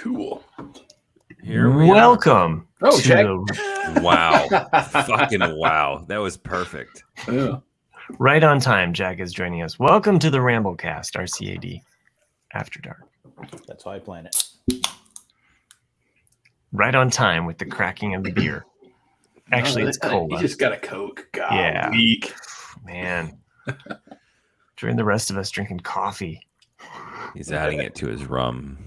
Cool. Here we Welcome. Oh, check. Wow. Fucking wow. That was perfect. Yeah. Right on time, Jack is joining us. Welcome to the Ramblecast, RCAD, After Dark. That's how I plan it. Right on time with the cracking of the beer. Actually, it's cola. You just got a Coke. God, Yeah. weak. Man. During the rest of us drinking coffee. He's adding it to his rum.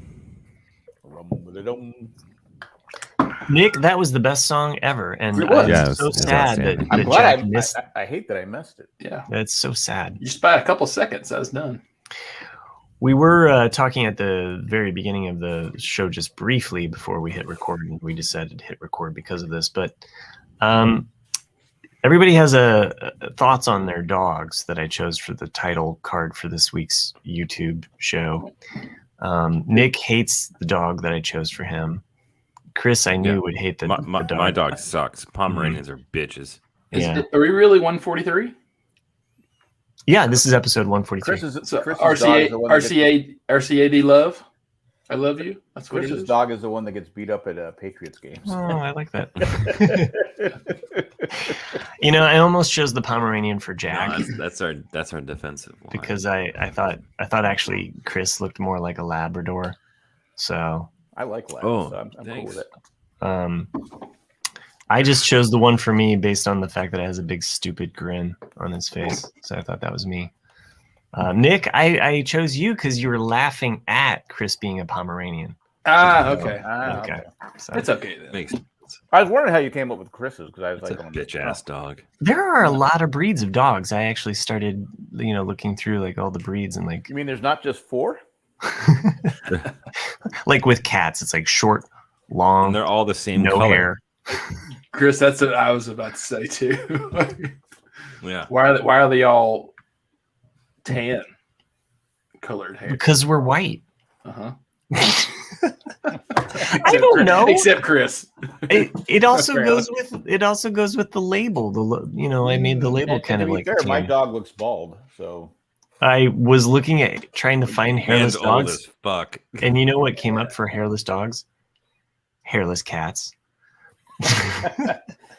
Nick, that was the best song ever. And It was. I'm Yeah, so it's sad outstanding. that I'm glad Jack missed. I hate that I missed it. Yeah. That's so sad. You just by a couple seconds. That was done. We were talking at the very beginning of the show just briefly before we hit record, and we decided to hit record because of this. But everybody has thoughts on their dogs that I chose for the title card for this week's YouTube show. Nick hates the dog that I chose for him. Chris, I knew would hate the dog. My dog sucks. Pomeranians are bitches. Yeah. Are we really 143? Yeah, this is episode 143. RCAD love. I love you. That's what Chris's dog is the one that gets beat up at Patriots games. Oh, I like that. I almost chose the Pomeranian for Jack. No, that's our defensive line. Because I thought actually Chris looked more like a Labrador. So I like Labs, so I'm cool with it. I just chose the one for me based on the fact that it has a big stupid grin on his face. So I thought that was me. Nick, I chose you because you were laughing at Chris being a Pomeranian. Okay. Okay. So It's okay then. Makes sense. I was wondering how you came up with Chris's because I was It's like, a bitch ass dog. there are a lot of breeds of dogs. I actually started, looking through like all the breeds and like You mean there's not just 4? like with cats, it's like short, long, And they're all the same no color. hair. Chris, that's what I was about to say too. Yeah. Why are they all tan colored hair? Because we're white. Uh-huh. I don't know. Except Chris. It also Fair goes with the label. I made the label And kind to of be like fair, tan. my dog looks bald, so I was looking at trying to find hairless Man's old dogs, as fuck. and you know what came up for hairless dogs? Hairless cats.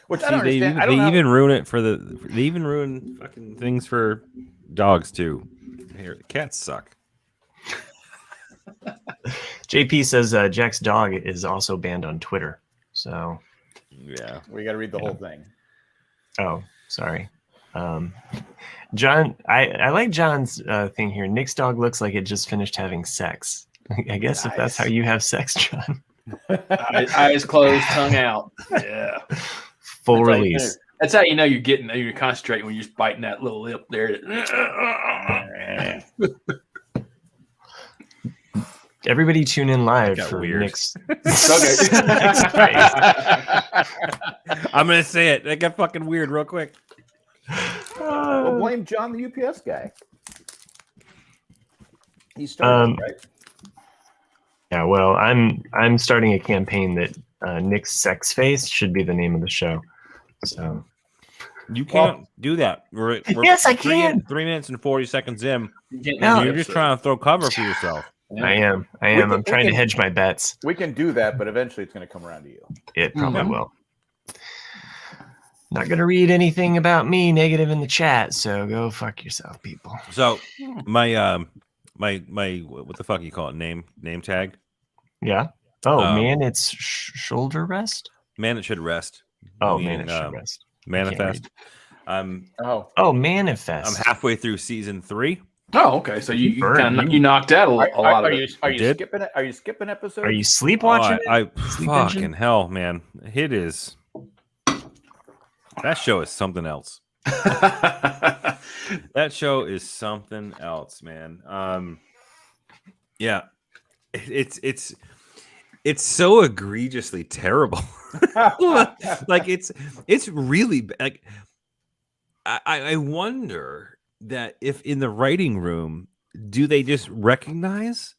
which I See, don't they understand. I don't know. even ruin it they even ruin fucking things for dogs too. Here, cats suck. JP says Jack's dog is also banned on Twitter. So, Yeah. We got to read the whole thing. oh, sorry. John, I like John's thing here. Nick's dog looks like it just finished having sex. I guess if that's how you have sex, John. Eyes closed, tongue out. Yeah. Full That's how you release. That's how you know you're concentrating when you're just biting that little lip there. Everybody tune in live got for weird. Nick's. Okay. I'm gonna say it. That got fucking weird real quick. Well, blame John, the UPS guy. He started, right? Yeah, well, I'm starting a campaign that Nick's sex face should be the name of the show. So You can't do that. We're Yes, I can. 3 minutes and 40 seconds in. No. You're just trying to throw cover for yourself. I am. I'm trying to hedge my bets. We can do that, but eventually it's going to come around to you. It probably will. Not gonna read anything about me negative in the chat, so go fuck yourself, people. So my what the fuck you call it? Name tag? Yeah. Oh man, it's shoulder rest. Man, it should rest. Oh Meaning, man, it should rest. Manifest. Oh, manifest. I'm halfway through season 3. Oh, okay. So you knocked out a lot of it. Are you skipping it? Are you skipping episodes? Are you sleepwatching? I fucking hell, man. It is. That show is something else. That show is something else, man. Yeah, it's so egregiously terrible. Like it's really like I wonder that if in the writing room, do they just recognize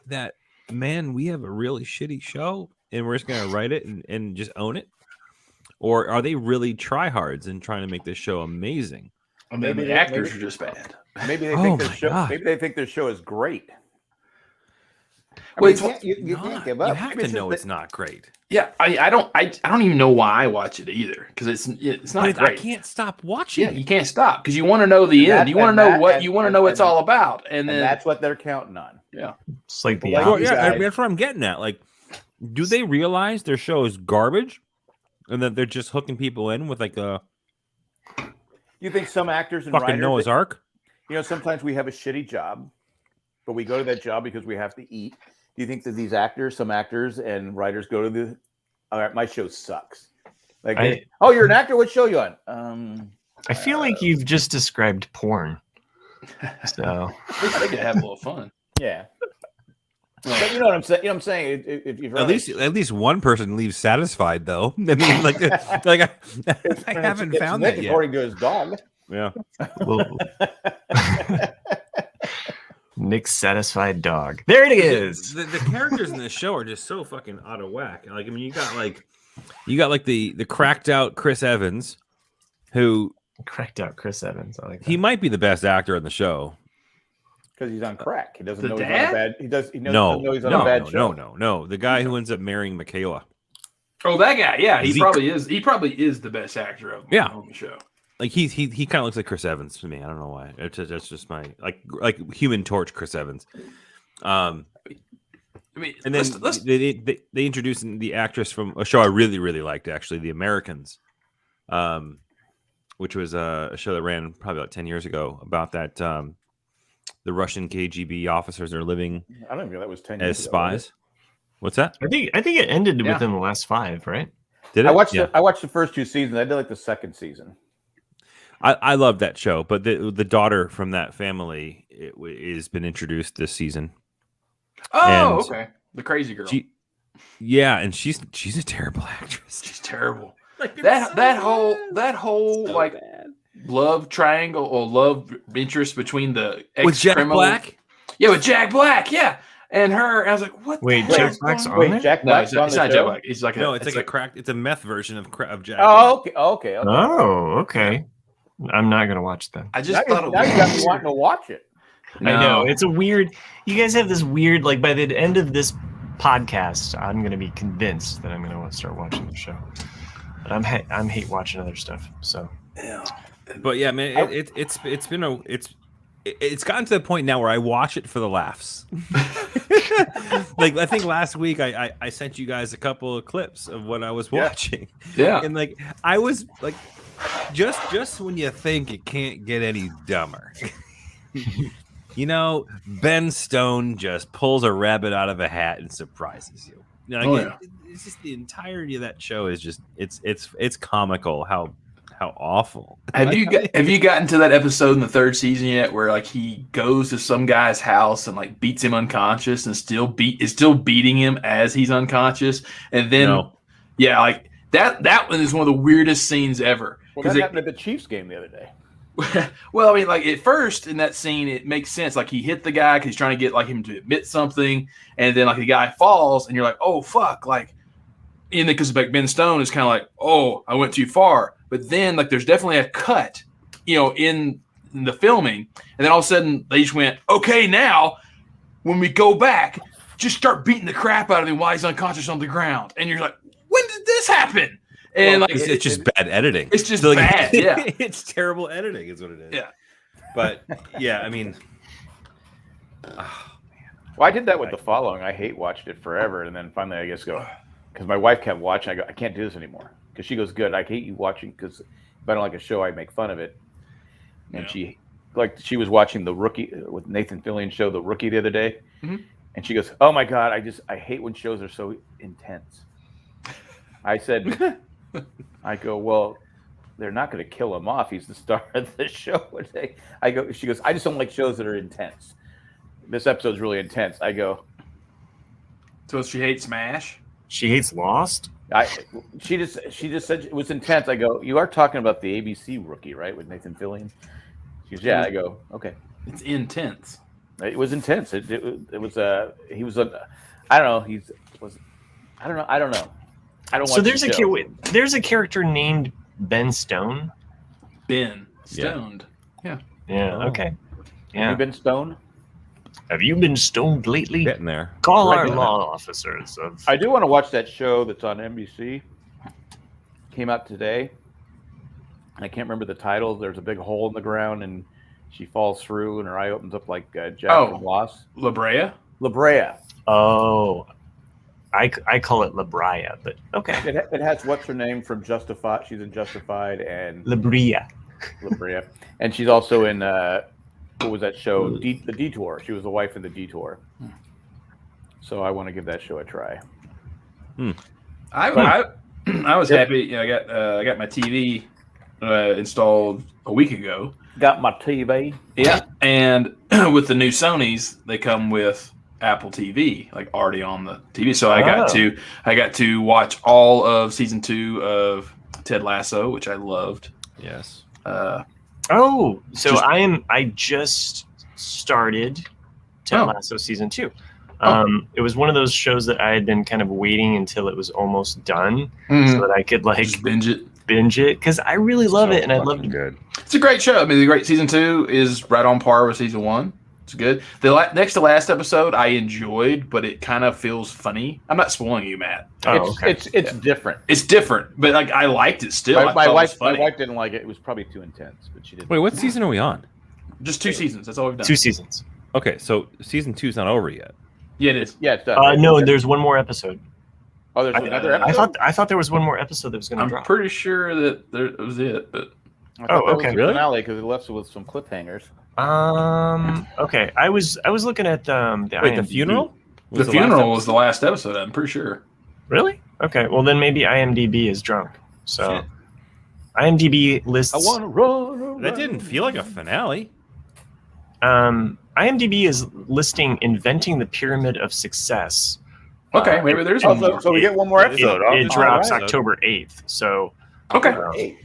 that, man, we have a really shitty show and we're just gonna write it and just own it? Or are they really tryhards and trying to make this show amazing? I mean, the actors are just bad. Maybe they think their show. Maybe they think their show is great. Well, you can't give up. You have to know it's not great. Yeah, I don't even know why I watch it either, because it's not But I great. can't stop watching. Yeah, you can't stop because you want to know the end. You want to know what you want to know what's all about, and then that's what they're counting on. Yeah, It's like the Well, Well, opposite. yeah, that's what I'm getting at. Like, do they realize their show is garbage, and that they're just hooking people in with like a You think some actors and fucking writers, Noah's Ark? sometimes we have a shitty job, but we go to that job because we have to eat. Do you think that some actors and writers go to all right, my show sucks. Like, oh, you're an actor? What show you on? I feel like you've just described porn. So at least they could have a little fun. Yeah. But you know what I'm saying? You know what I'm saying? If At least one person leaves satisfied, though. I mean, like I haven't found Nick, that yet. according to his dog. Yeah. well, Nick's satisfied dog. There it is. The characters in this show are just so fucking out of whack. Like, I mean, you got the cracked out Chris Evans, who Cracked out Chris Evans. I like that. he might be the best actor in the show. Because he's on crack. He doesn't The know he's dad? on a bad. He doesn't know he's on no, a bad show. no. The guy who ends up marrying Michaela. Oh, that guy. Yeah, he Zeke. probably is. He probably is the best actor of on the show. Like he kind of looks like Chris Evans to me. I don't know why. That's just my like Human Torch Chris Evans. I mean, And then let's they introduced the actress from a show I really, really liked, actually, The Americans, which was a show that ran probably about 10 years ago about that the Russian KGB officers are living I don't even know that was 10 as years ago, spies. What's that? I think it ended within the last 5, right? Did it? I watched the first 2 seasons. I did like the second season. I love that show, but the daughter from that family has been introduced this season. Oh, okay. The crazy girl. And she's a terrible actress. She's terrible. Like, that whole like bad. love triangle or love interest between the With Jack ex-criminal- Black. Yeah, with Jack Black. Yeah, and her. I was like, what? Wait, the hell Jack is Black's going on Wait, there? Jack No, Black's it's not, on it's the not show? Jack Black. It's like No, it's a meth version of Jack. Oh, Black. okay. Oh, okay. I'm not gonna watch that. I just thought it now was you got me wanting to watch it. I know it's a weird. You guys have this weird. Like by the end of this podcast, I'm gonna be convinced that I'm gonna start watching the show. But I'm hate watching other stuff. So Yeah. But yeah, man, it's gotten to the point now where I watch it for the laughs. Like I think last week I sent you guys a couple of clips of what I was watching. Yeah. And like I was like just when you think it can't get any dumber. Ben Stone just pulls a rabbit out of a hat and surprises you. It's just the entirety of that show is just it's comical how awful. Have you gotten to that episode in the 3rd season yet where like he goes to some guy's house and like beats him unconscious and still beating him as he's unconscious, and then like that one is one of the weirdest scenes ever. Well, that happened at the Chiefs game the other day. Well, I mean, like at first in that scene, it makes sense. Like he hit the guy because he's trying to get like him to admit something, and then like the guy falls, and you're like, oh fuck, like, and because like Ben Stone is kind of like, oh, I went too far. But then like there's definitely a cut, in the filming, and then all of a sudden they just went, okay, now when we go back, just start beating the crap out of him while he's unconscious on the ground, and you're like, when did this happen? And like it's just bad editing. It's just like, bad. Yeah, it's terrible editing, is what it is. Yeah, but yeah, I mean, Well, I did that with the following. I hate watched it forever, and then finally I guess because my wife kept watching. I go, I can't do this anymore. Because she goes, good. I hate you watching because if I don't like a show, I make fun of it. And she was watching The Rookie with Nathan Fillion show, The Rookie, the other day, and she goes, oh my god, I hate when shows are so intense. I said. I go, well, they're not going to kill him off. He's the star of the show. She goes, I just don't like shows that are intense. This episode's really intense. I go, so she hates SMASH. she hates Lost. She just said it was intense. I go, you are talking about the ABC Rookie, right, with Nathan Fillion? She goes, yeah. I go, okay. It's intense. It was intense. It was he was a, I don't know. I don't know. I don't. So there's a character named Ben Stone. Ben Stoned. Yeah. Yeah. Okay. Have Yeah. you been stoned? Have you been stoned lately? Getting there. Call Right our now. law officers. I do want to watch that show that's on NBC. Came out today. I can't remember the title. There's a big hole in the ground, and she falls through, and her eye opens up like Jack from Lost. La Brea? La Brea. Oh, I call it La Brea, but okay. It has what's her name from Justified. She's in Justified and La Brea. La Brea, and she's also in what was that show? The Detour. She was the wife in The Detour. So I want to give that show a try. I was happy. You know, I got my TV installed a week ago. Got my TV. Yeah, and with the new Sonys, they come with Apple TV, like already on the TV. So I got to watch all of season 2 of Ted Lasso, which I loved. Yes. I just started Ted Lasso season 2. It was one of those shows that I had been kind of waiting until it was almost done so that I could like just binge it because I really love it and I loved it. Good. It's a great show. I mean, the great season 2 is right on par with season 1. It's good. The next to last episode I enjoyed, but it kind of feels funny. I'm not spoiling you, Matt. It's different. It's different, but like I liked it still. My wife didn't like it. It was probably too intense, but she didn't. Wait, what season are we on? Just 2 seasons. That's all we've done. 2 seasons. Okay, so season 2's not over yet. Yeah, it is. Yeah, it's done. No, there's one more episode. Oh, there's another episode? I thought there was one more episode that was going to drop. I'm pretty sure that was it, but okay, really? Finale because it left with some cliffhangers. Okay. I was looking at the Wait, the IMDb. funeral? the funeral was the last episode. I'm pretty sure. Really? Okay. Well, then maybe IMDb is drunk. So Shit. IMDb lists. I want to run. That didn't feel like a finale. IMDb is listing "Inventing the Pyramid of Success." Okay, maybe there's one more. So we get one more episode. It drops All right. October 8th. So Okay.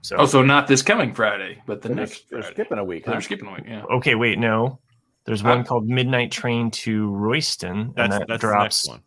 so So not this coming Friday, but the They're next they're Friday. skipping a week. They're Huh? skipping a week. Yeah. okay. Wait, no. There's one called Midnight Train to Royston, and that That's drops. the next one.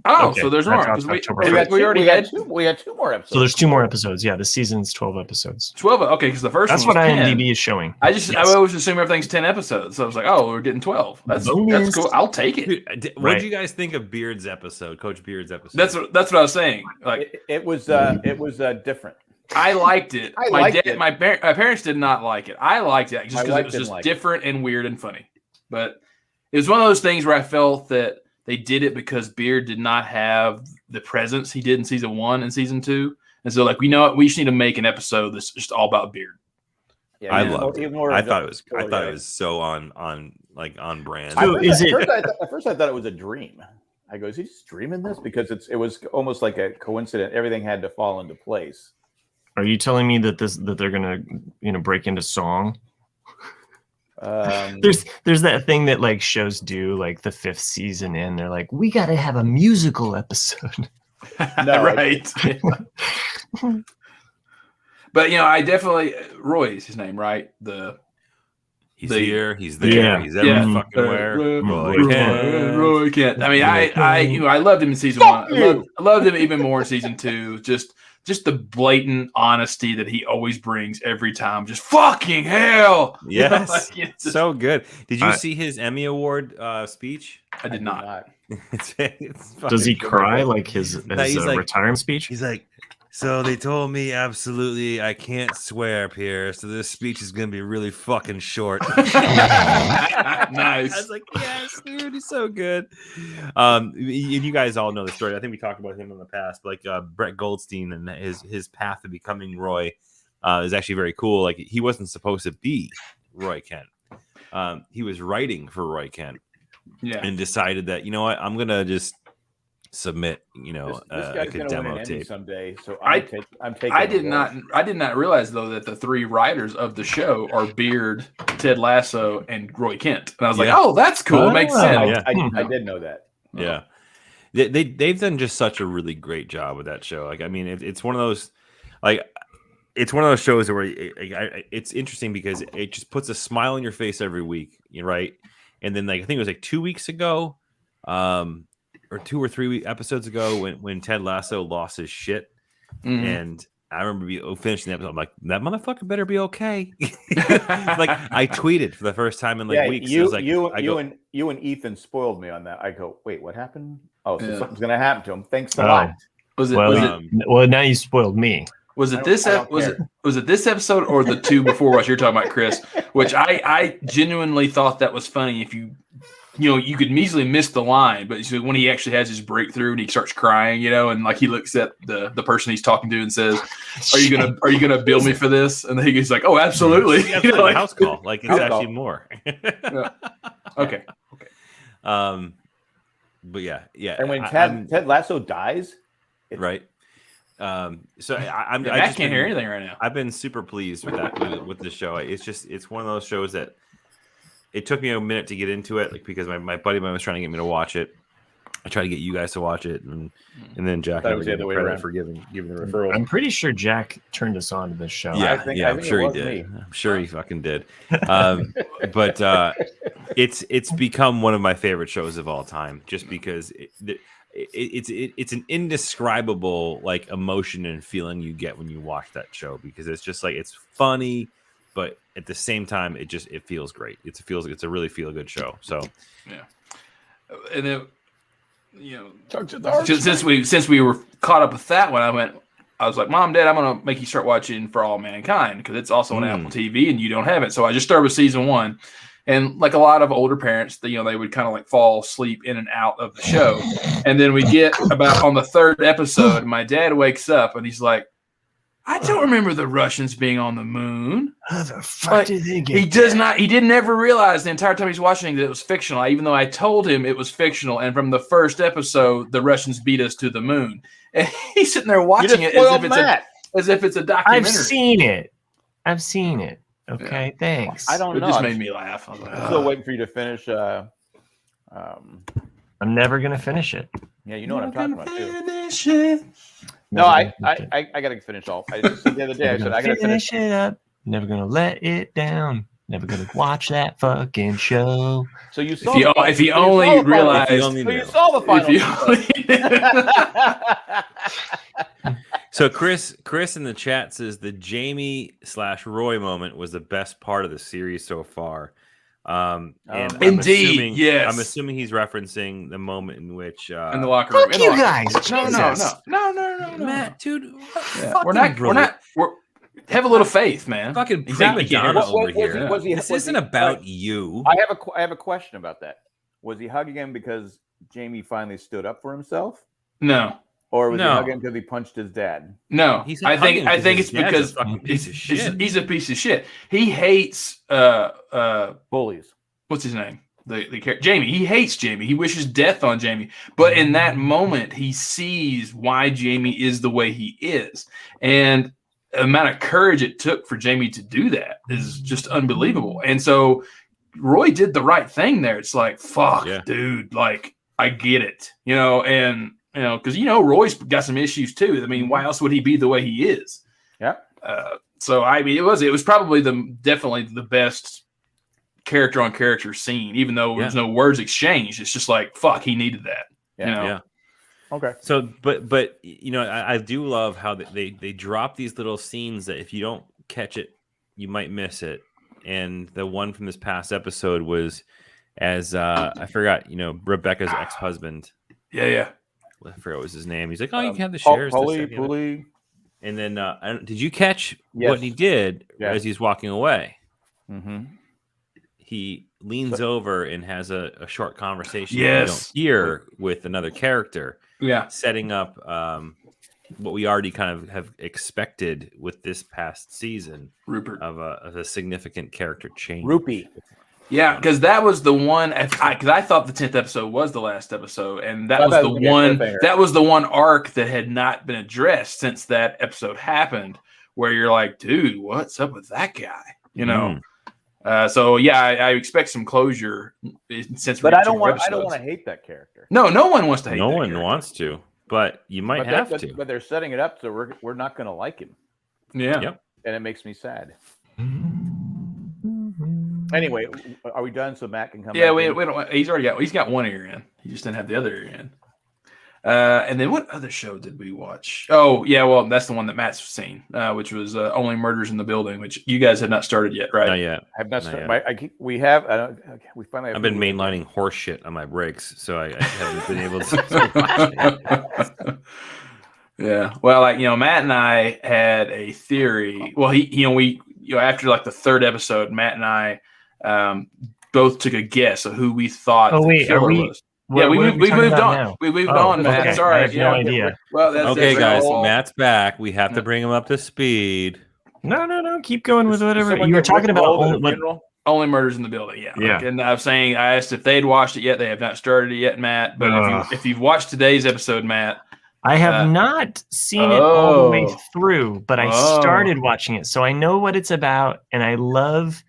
Oh, Okay, so there's that more drops because October we 1st. already had we had 2 more episodes. So there's 2 more episodes. Yeah, the season's 12 episodes. 12. Okay, because the first That's one what was 10. IMDb is showing. I Yes. always assume everything's 10 episodes, so I was like, oh, we're getting 12. That's Bonus. cool. I'll take it. Dude, what Right. did you guys think of Beard's episode, Coach Beard's episode? That's what I was saying. Like It was different. I liked it. I liked it. My parents did not like it. I liked it just My because wife it was didn't just like it. different and weird and funny. But it was one of those things where I felt that they did it because Beard did not have the presence he did in season 1 and season 2. And so, like, you know what? We just need to make an episode that's just all about Beard. Yeah, I even loved more- it. even more I of thought the it was. story, I thought yeah. it was so on brand. So is it- At first, I thought it was a dream. I go, is he just dreaming this? Because it was almost like a coincidence. Everything had to fall into place. Are you telling me that they're gonna break into song? There's that thing that like shows do like the 5th season in. They're like, we got to have a musical episode. No, Right. But, I definitely Roy's his name, right? He's here. He's there. Yeah. He's every fucking where. Roy Kent. I mean, I loved him in season Fuck 1. you. I loved him even more in season 2. Just the blatant honesty that he always brings every time. Just fucking hell. Yes. Like, it's just- So good. Did you see his Emmy Award speech? I did not. It's Does he fucking cry like his he's like- retirement speech? He's like, so they told me absolutely I can't swear up here, so this speech is gonna be really fucking short. Nice. I was like, yes, dude, he's so good. And you guys all know the story. I think we talked about him in the past, but like Brett Goldstein and his path to becoming Roy is actually very cool. Like he wasn't supposed to be Roy Kent. He was writing for Roy Kent. Yeah. And decided that, you know what, I'm gonna just submit, This like guy's a gonna win demo an Emmy tape. someday. So I- I'm taking. I the did role. not realize though that the 3 writers of the show are Beard, Ted Lasso, and Roy Kent. And I was like, Yeah. oh, that's cool. It makes Oh, sense. Yeah. I did know that. Yeah, they've done just such a really great job with that show. Like, I mean, it's one of those, like, it's one of those shows where it's interesting because it just puts a smile on your face every week, right? And then, like, I think it was like 2 weeks ago, or 2 or 3 episodes ago, when Ted Lasso lost his shit, Mhm. and I remember finishing the episode. I'm like, that motherfucker better be okay. Like I tweeted for the first time in like weeks. You and Ethan spoiled me on that. I go, wait, what happened? Oh, so Yeah. something's gonna happen to him. Thanks a lot. Well, now you spoiled me. Was it this episode or the two before what you're talking about, Chris? Which I genuinely thought that was funny. If you could easily miss the line, but when he actually has his breakthrough and he starts crying, and like he looks at the person he's talking to and says, "Are you gonna bill me for this?" And then he's like, "Oh, absolutely." Like house call. Like it's actually more. Yeah. Okay. But yeah. And when Ted Lasso dies, right. So I just can't hear anything right now. I've been super pleased with that with this show. It's one of those shows that it took me a minute to get into it, like because my buddy was trying to get me to watch it. I tried to get you guys to watch it, and then Jack was the other way around for giving the referral. I'm pretty sure Jack turned us on to this show. Yeah, I'm sure he did. I'm sure he fucking did. But it's become one of my favorite shows of all time, just because it's an indescribable like emotion and feeling you get when you watch that show, because it's just like it's funny, but at the same time it feels great. It's a really feel good show. So yeah, and then since we were caught up with that one, I was like, Mom, Dad, I'm gonna make you start watching For All Mankind because it's also on Apple TV and you don't have it. So I just started with season 1. And like a lot of older parents, they would kind of like fall asleep in and out of the show. And then we get about on the 3rd episode, my dad wakes up and he's like, I don't remember the Russians being on the moon. How the fuck did they get He does not. He didn't ever realize the entire time he's watching that it was fictional, even though I told him it was fictional. And from the 1st episode, the Russians beat us to the moon. And he's sitting there watching it as if it's a documentary. I've seen it. Okay, thanks. I don't know. It just made me laugh. I was like, I'm still waiting for you to finish. I'm never gonna finish it. Yeah, you know what I'm talking about too. Finish it. No, I gotta finish all. I just said the other day. I said I gotta finish it up. Never gonna let it down. Never gonna watch that fucking show. So you saw. If you only realized. You saw the final. So Chris in the chat says the Jamie/Roy moment was the best part of the series so far. And indeed, yes. I'm assuming he's referencing the moment in which in the locker room. Fuck you guys! No, Matt, dude. We're not. Have a little faith, man. Fucking prima donna over here. This isn't about you. I have a question about that. Was he hugging him because Jamie finally stood up for himself? No. Or was he hugging him because he punched his dad? No. I think it's because he's a piece of shit. He hates bullies. What's his name? The Jamie. He hates Jamie. He wishes death on Jamie. But in that moment, he sees why Jamie is the way he is. And the amount of courage it took for Jamie to do that is just unbelievable. And so Roy did the right thing there. It's like, fuck, dude, like, I get it, and, because, Roy's got some issues too. I mean, why else would he be the way he is? Yeah. So, I mean, it was probably definitely the best character on character scene, even though there's no words exchanged. It's just like, fuck, he needed that. Yeah. Okay. So, but I do love how they drop these little scenes that if you don't catch it, you might miss it. And the one from this past episode was as I forgot, Rebecca's ex-husband. Yeah. I forgot what was his name. He's like, oh, you can have the shares. Pulley. And then, did you catch what he did as he's walking away? Mm-hmm. He leans over and has a short conversation you don't hear with another character. Yeah. Setting up what we already kind of have expected with this past season. Rupert. Of a significant character change. Rupee. Yeah, because that was the one. Because I thought the 10th episode was the last episode, and that was the one. That was the one arc that had not been addressed since that episode happened. Where you're like, dude, what's up with that guy? So yeah, I expect some closure. But I don't want to hate that character. No one wants to hate. No one wants to, but you might have to. But they're setting it up so we're not going to like him. Yeah. Yep. And it makes me sad. Anyway, are we done so Matt can come back? We don't. He's got one ear in. He just didn't have the other ear in. And then what other show did we watch? Oh, yeah, well, that's the one that Matt's seen, which was Only Murders in the Building, which you guys have not started yet, right? Not yet. I have not Not started. We have. We finally. I've been mainlining horse shit on my breaks, so I haven't been able to watch it. Yeah. Well, like, Matt and I had a theory. Well, after like the third episode, Matt and I both took a guess of who we thought the killer was. Yeah, we moved on. Now? We moved on, Matt. Okay. Sorry. I have no idea. Well, Okay, guys, Matt's back. We have to bring him up to speed. No. Keep going with whatever Someone you were get talking about. Rick Roll at a funeral? Only Murders in the Building. Yeah. Yeah. And I asked if they'd watched it yet. They have not started it yet, Matt. But if you've watched today's episode, Matt. I have not seen it all the way through, but I started watching it, so I know what it's about, and I love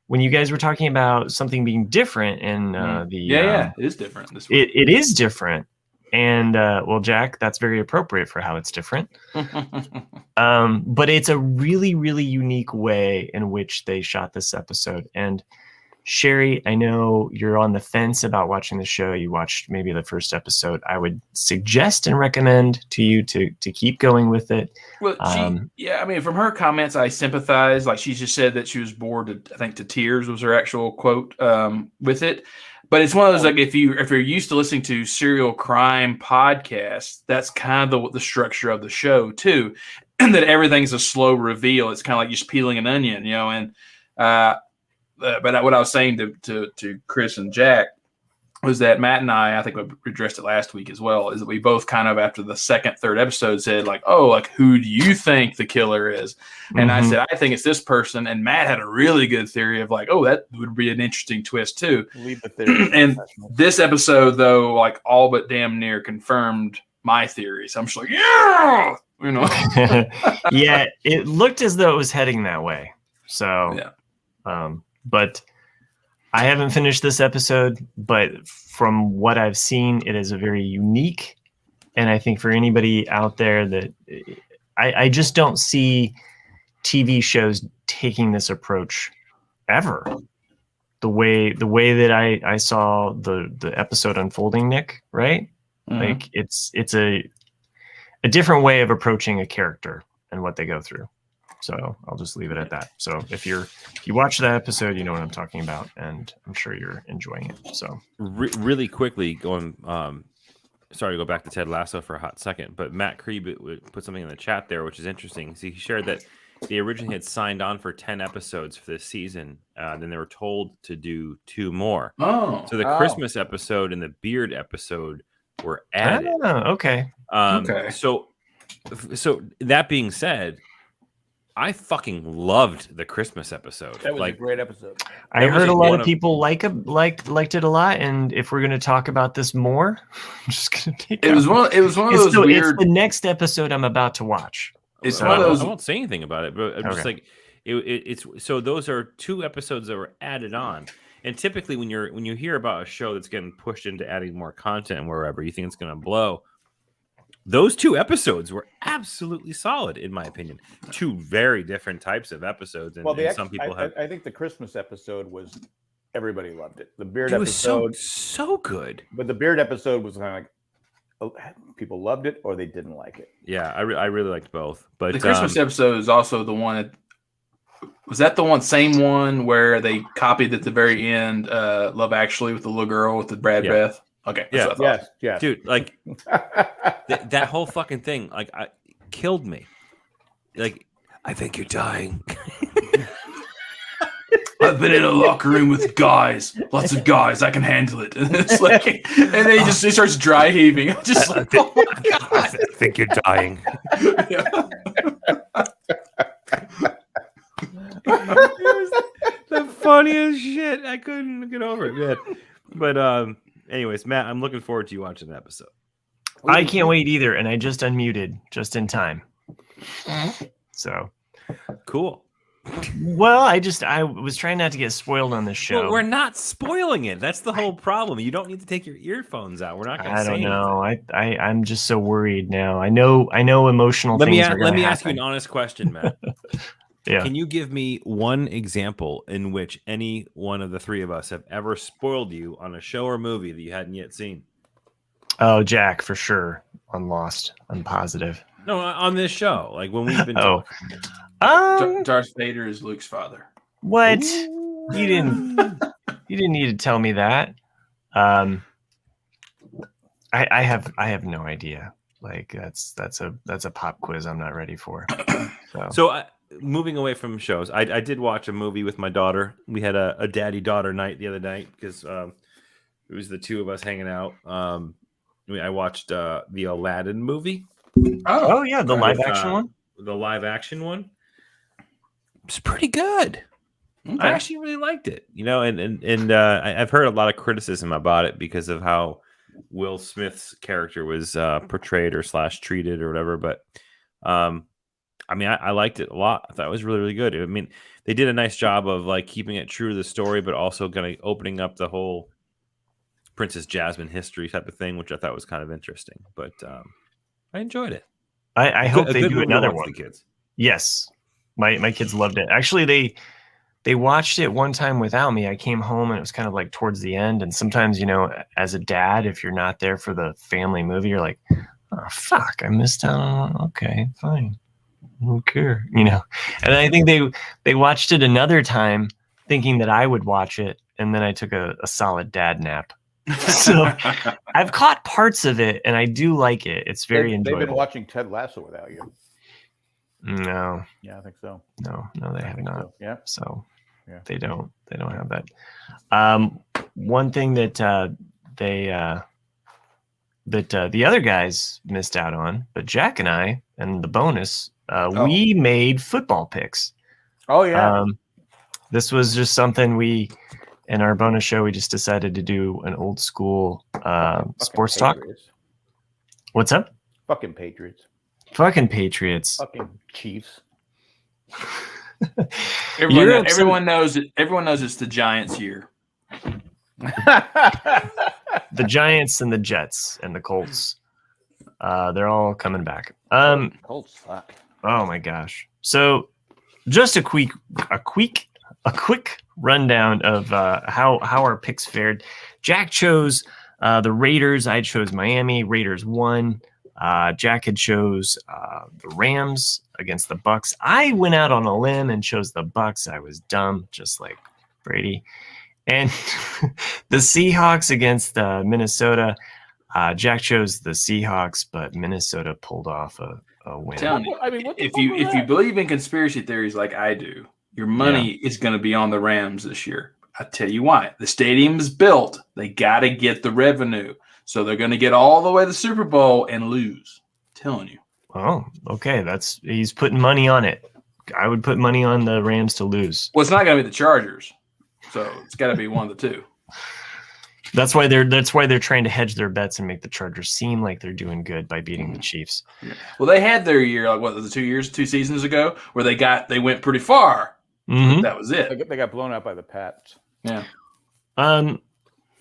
when you guys were talking about something being different in it is different this week. It is different, and well, Jack, that's very appropriate for how it's different. But it's a really, really unique way in which they shot this episode. And Sherry, I know you're on the fence about watching the show. You watched maybe the first episode. I would suggest and recommend to you to keep going with it. Well, from her comments, I sympathize. Like, she just said that she was bored to tears was her actual quote with it. But it's one of those, like, if you're used to listening to serial crime podcasts, that's kind of the structure of the show too, and that everything's a slow reveal. It's kind of like just peeling an onion, and. But what I was saying to Chris and Jack was that Matt and I think we addressed it last week as well, is that we both kind of after the second, third episode said like, oh, like, who do you think the killer is? And I said, I think it's this person. And Matt had a really good theory of like, oh, that would be an interesting twist too. Leave the theory. And this episode, though, like all but damn near confirmed my theory. So I'm just like, yeah, Yeah, it looked as though it was heading that way. So, yeah. But I haven't finished this episode, but from what I've seen, it is a very unique. And I think for anybody out there that I just don't see TV shows taking this approach ever. The way that I saw the episode unfolding, Nick, right? Mm-hmm. Like it's a different way of approaching a character and what they go through. So I'll just leave it at that. So if you watch that episode, you know what I'm talking about, and I'm sure you're enjoying it. So really quickly going, sorry to go back to Ted Lasso for a hot second, but Matt Krieb put something in the chat there, which is interesting. So he shared that they originally had signed on for 10 episodes for this season. Then they were told to do 2 more. Oh, so the Christmas episode and the Beard episode were added. Okay. Okay. So that being said, I fucking loved the Christmas episode. That was a great episode. I heard a lot of people liked it a lot, and if we're going to talk about this more, I'm just going to take it. Was one of those weird. It's the next episode I'm about to watch. It's one of those. I won't say anything about it, but I'm just like it's. So those are 2 episodes that were added on, and typically when you hear about a show that's getting pushed into adding more content wherever you think it's going to blow. Those 2 episodes were absolutely solid, in my opinion. 2 very different types of episodes, and, some people have. I think the Christmas episode was everybody loved it. The Beard it was episode so good, but the Beard episode was kind of like people loved it or they didn't like it. Yeah, I really liked both. But the Christmas episode is also the one was that the same one where they copied at the very end Love Actually with the little girl with the Brad Beth. Okay. Yes. Dude, like that whole fucking thing, like, killed me. Like, I think you're dying. I've been in a locker room with guys, lots of guys. I can handle it. And it's like, and then he starts dry heaving. I'm just like, oh my god! I think you're dying. The funniest shit. I couldn't get over it, man. But anyways, Matt, I'm looking forward to you watching the episode. I can't wait either, and I just unmuted just in time. So cool. Well, I was trying not to get spoiled on this show. Well, we're not spoiling it. That's the whole problem. You don't need to take your earphones out. We're not going to say anything. I don't know. I'm just so worried now. I know emotional things are going to happen. Let me ask you an honest question, Matt. Yeah. Can you give me one example in which any one of the 3 of us have ever spoiled you on a show or movie that you hadn't yet seen? Oh, Jack for sure on Lost. I'm positive. No, on this show, like when we've been Oh, talking. Darth Vader is Luke's father. what? Ooh. You didn't need to tell me that. I have no idea. Like that's a pop quiz I'm not ready for. So moving away from shows, I did watch a movie with my daughter. We had a daddy-daughter night the other night because it was the two of us hanging out. I watched the Aladdin movie. Oh yeah, the live action one. The live action one. It's pretty good. Okay. I actually really liked it. And I've heard a lot of criticism about it because of how Will Smith's character was portrayed or / treated or whatever. But I mean, I liked it a lot. I thought it was really, really good. I mean, they did a nice job of like keeping it true to the story, but also kind of opening up the whole Princess Jasmine history type of thing, which I thought was kind of interesting. But I enjoyed it. I hope they do another one. The kids. Yes, my kids loved it. Actually, they watched it one time without me. I came home and it was kind of like towards the end. And sometimes, as a dad, if you're not there for the family movie, you're like, oh, fuck, I missed out on. Okay, fine. I don't care, And I think they watched it another time thinking that I would watch it. And then I took a solid dad nap. So I've caught parts of it and I do like it. It's very enjoyable. They've been watching Ted Lasso without you. No. Yeah, I think so. No, they have not. So. Yeah. So yeah. They don't have that. One thing that the other guys missed out on, but Jack and I and the bonus, we made football picks. Oh yeah. This was just something in our bonus show, we just decided to do an old school sports Patriots. talk. What's up? Fucking Patriots. Fucking Patriots. Fucking Chiefs. Everyone knows it. Everyone knows it's the Giants' year. The Giants and the Jets and the Colts. They're all coming back. Colts suck. Oh my gosh. So just a quick rundown of how our picks fared. Jack chose the Raiders. I chose Miami. Raiders won. Jack had chose the Rams against the Bucks. I went out on a limb and chose the Bucks. I was dumb, just like Brady. And the Seahawks against Minnesota. Jack chose the Seahawks, but Minnesota pulled off a win. Telling you, if you believe in conspiracy theories like I do, your money is going to be on the Rams this year. I tell you why. The stadium's built. They got to get the revenue. So they're going to get all the way to the Super Bowl and lose. I'm telling you. Oh, okay. He's putting money on it. I would put money on the Rams to lose. Well, it's not going to be the Chargers. So it's got to be one of the two. That's why they're trying to hedge their bets and make the Chargers seem like they're doing good by beating the Chiefs. Yeah. Well, they had their year, like what, 2 seasons ago, where they went pretty far. Mm-hmm. That was it. They got blown out by the Pats. Yeah.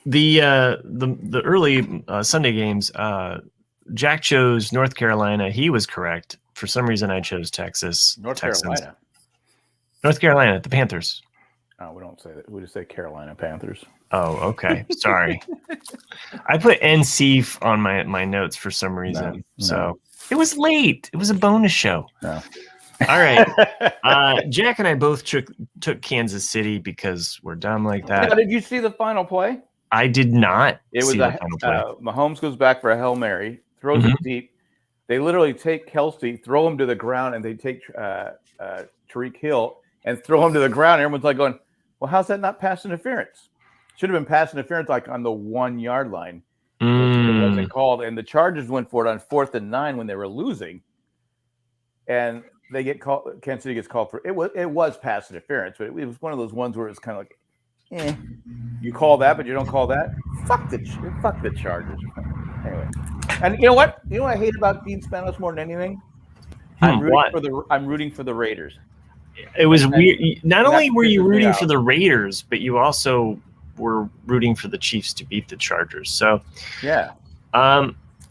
The early Sunday games, Jack chose North Carolina. He was correct. For some reason, I chose Texas. North Texans. Carolina. North Carolina, the Panthers. Oh, we don't say that. We just say Carolina Panthers. Oh, okay. Sorry. I put NC on my notes for some reason. No. So it was late. It was a bonus show. No. All right. Jack and I both took Kansas City because we're dumb like that. Now, did you see the final play? I did not. It was the final play. Mahomes goes back for a Hail Mary, throws it deep. They literally take Kelsey, throw him to the ground, and they take Tyreek Hill and throw him to the ground. Everyone's like going, well, how's that not pass interference? Should have been pass interference like on the 1 yard line. It wasn't called. And the Chargers went for it on 4th and 9 when they were losing. And they get called. Kansas City gets called for it. It was pass interference, but it was one of those ones where it's kind of like, you call that, but you don't call that. Fuck the Chargers. Anyway, and you know what? You know what I hate about Dean Spanos more than anything? I'm rooting for the Raiders. It was weird. Not only were you rooting for the Raiders, but you also were rooting for the Chiefs to beat the Chargers. So yeah.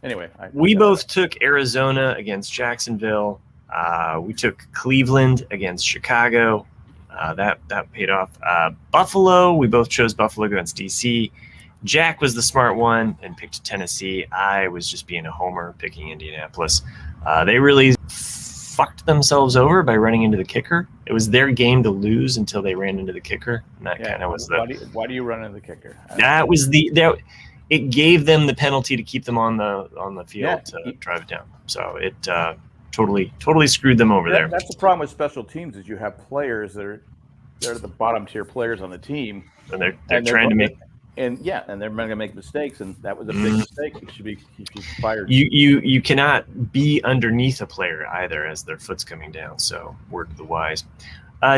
Anyway, we both took Arizona against Jacksonville. We took Cleveland against Chicago. That paid off. Buffalo, we both chose Buffalo against DC. Jack was the smart one and picked Tennessee. I was just being a homer picking Indianapolis. They really fucked themselves over by running into the kicker. It was their game to lose until they ran into the kicker, and that kind of was Why do you run into the kicker? That was it gave them the penalty to keep them on the field to drive it down. So it totally screwed them over there. That's the problem with special teams is you have players that are they're the bottom tier players on the team, and they're trying to make. And they're going to make mistakes, and that was a big mistake. He should be fired. You cannot be underneath a player either as their foot's coming down. So word to the wise.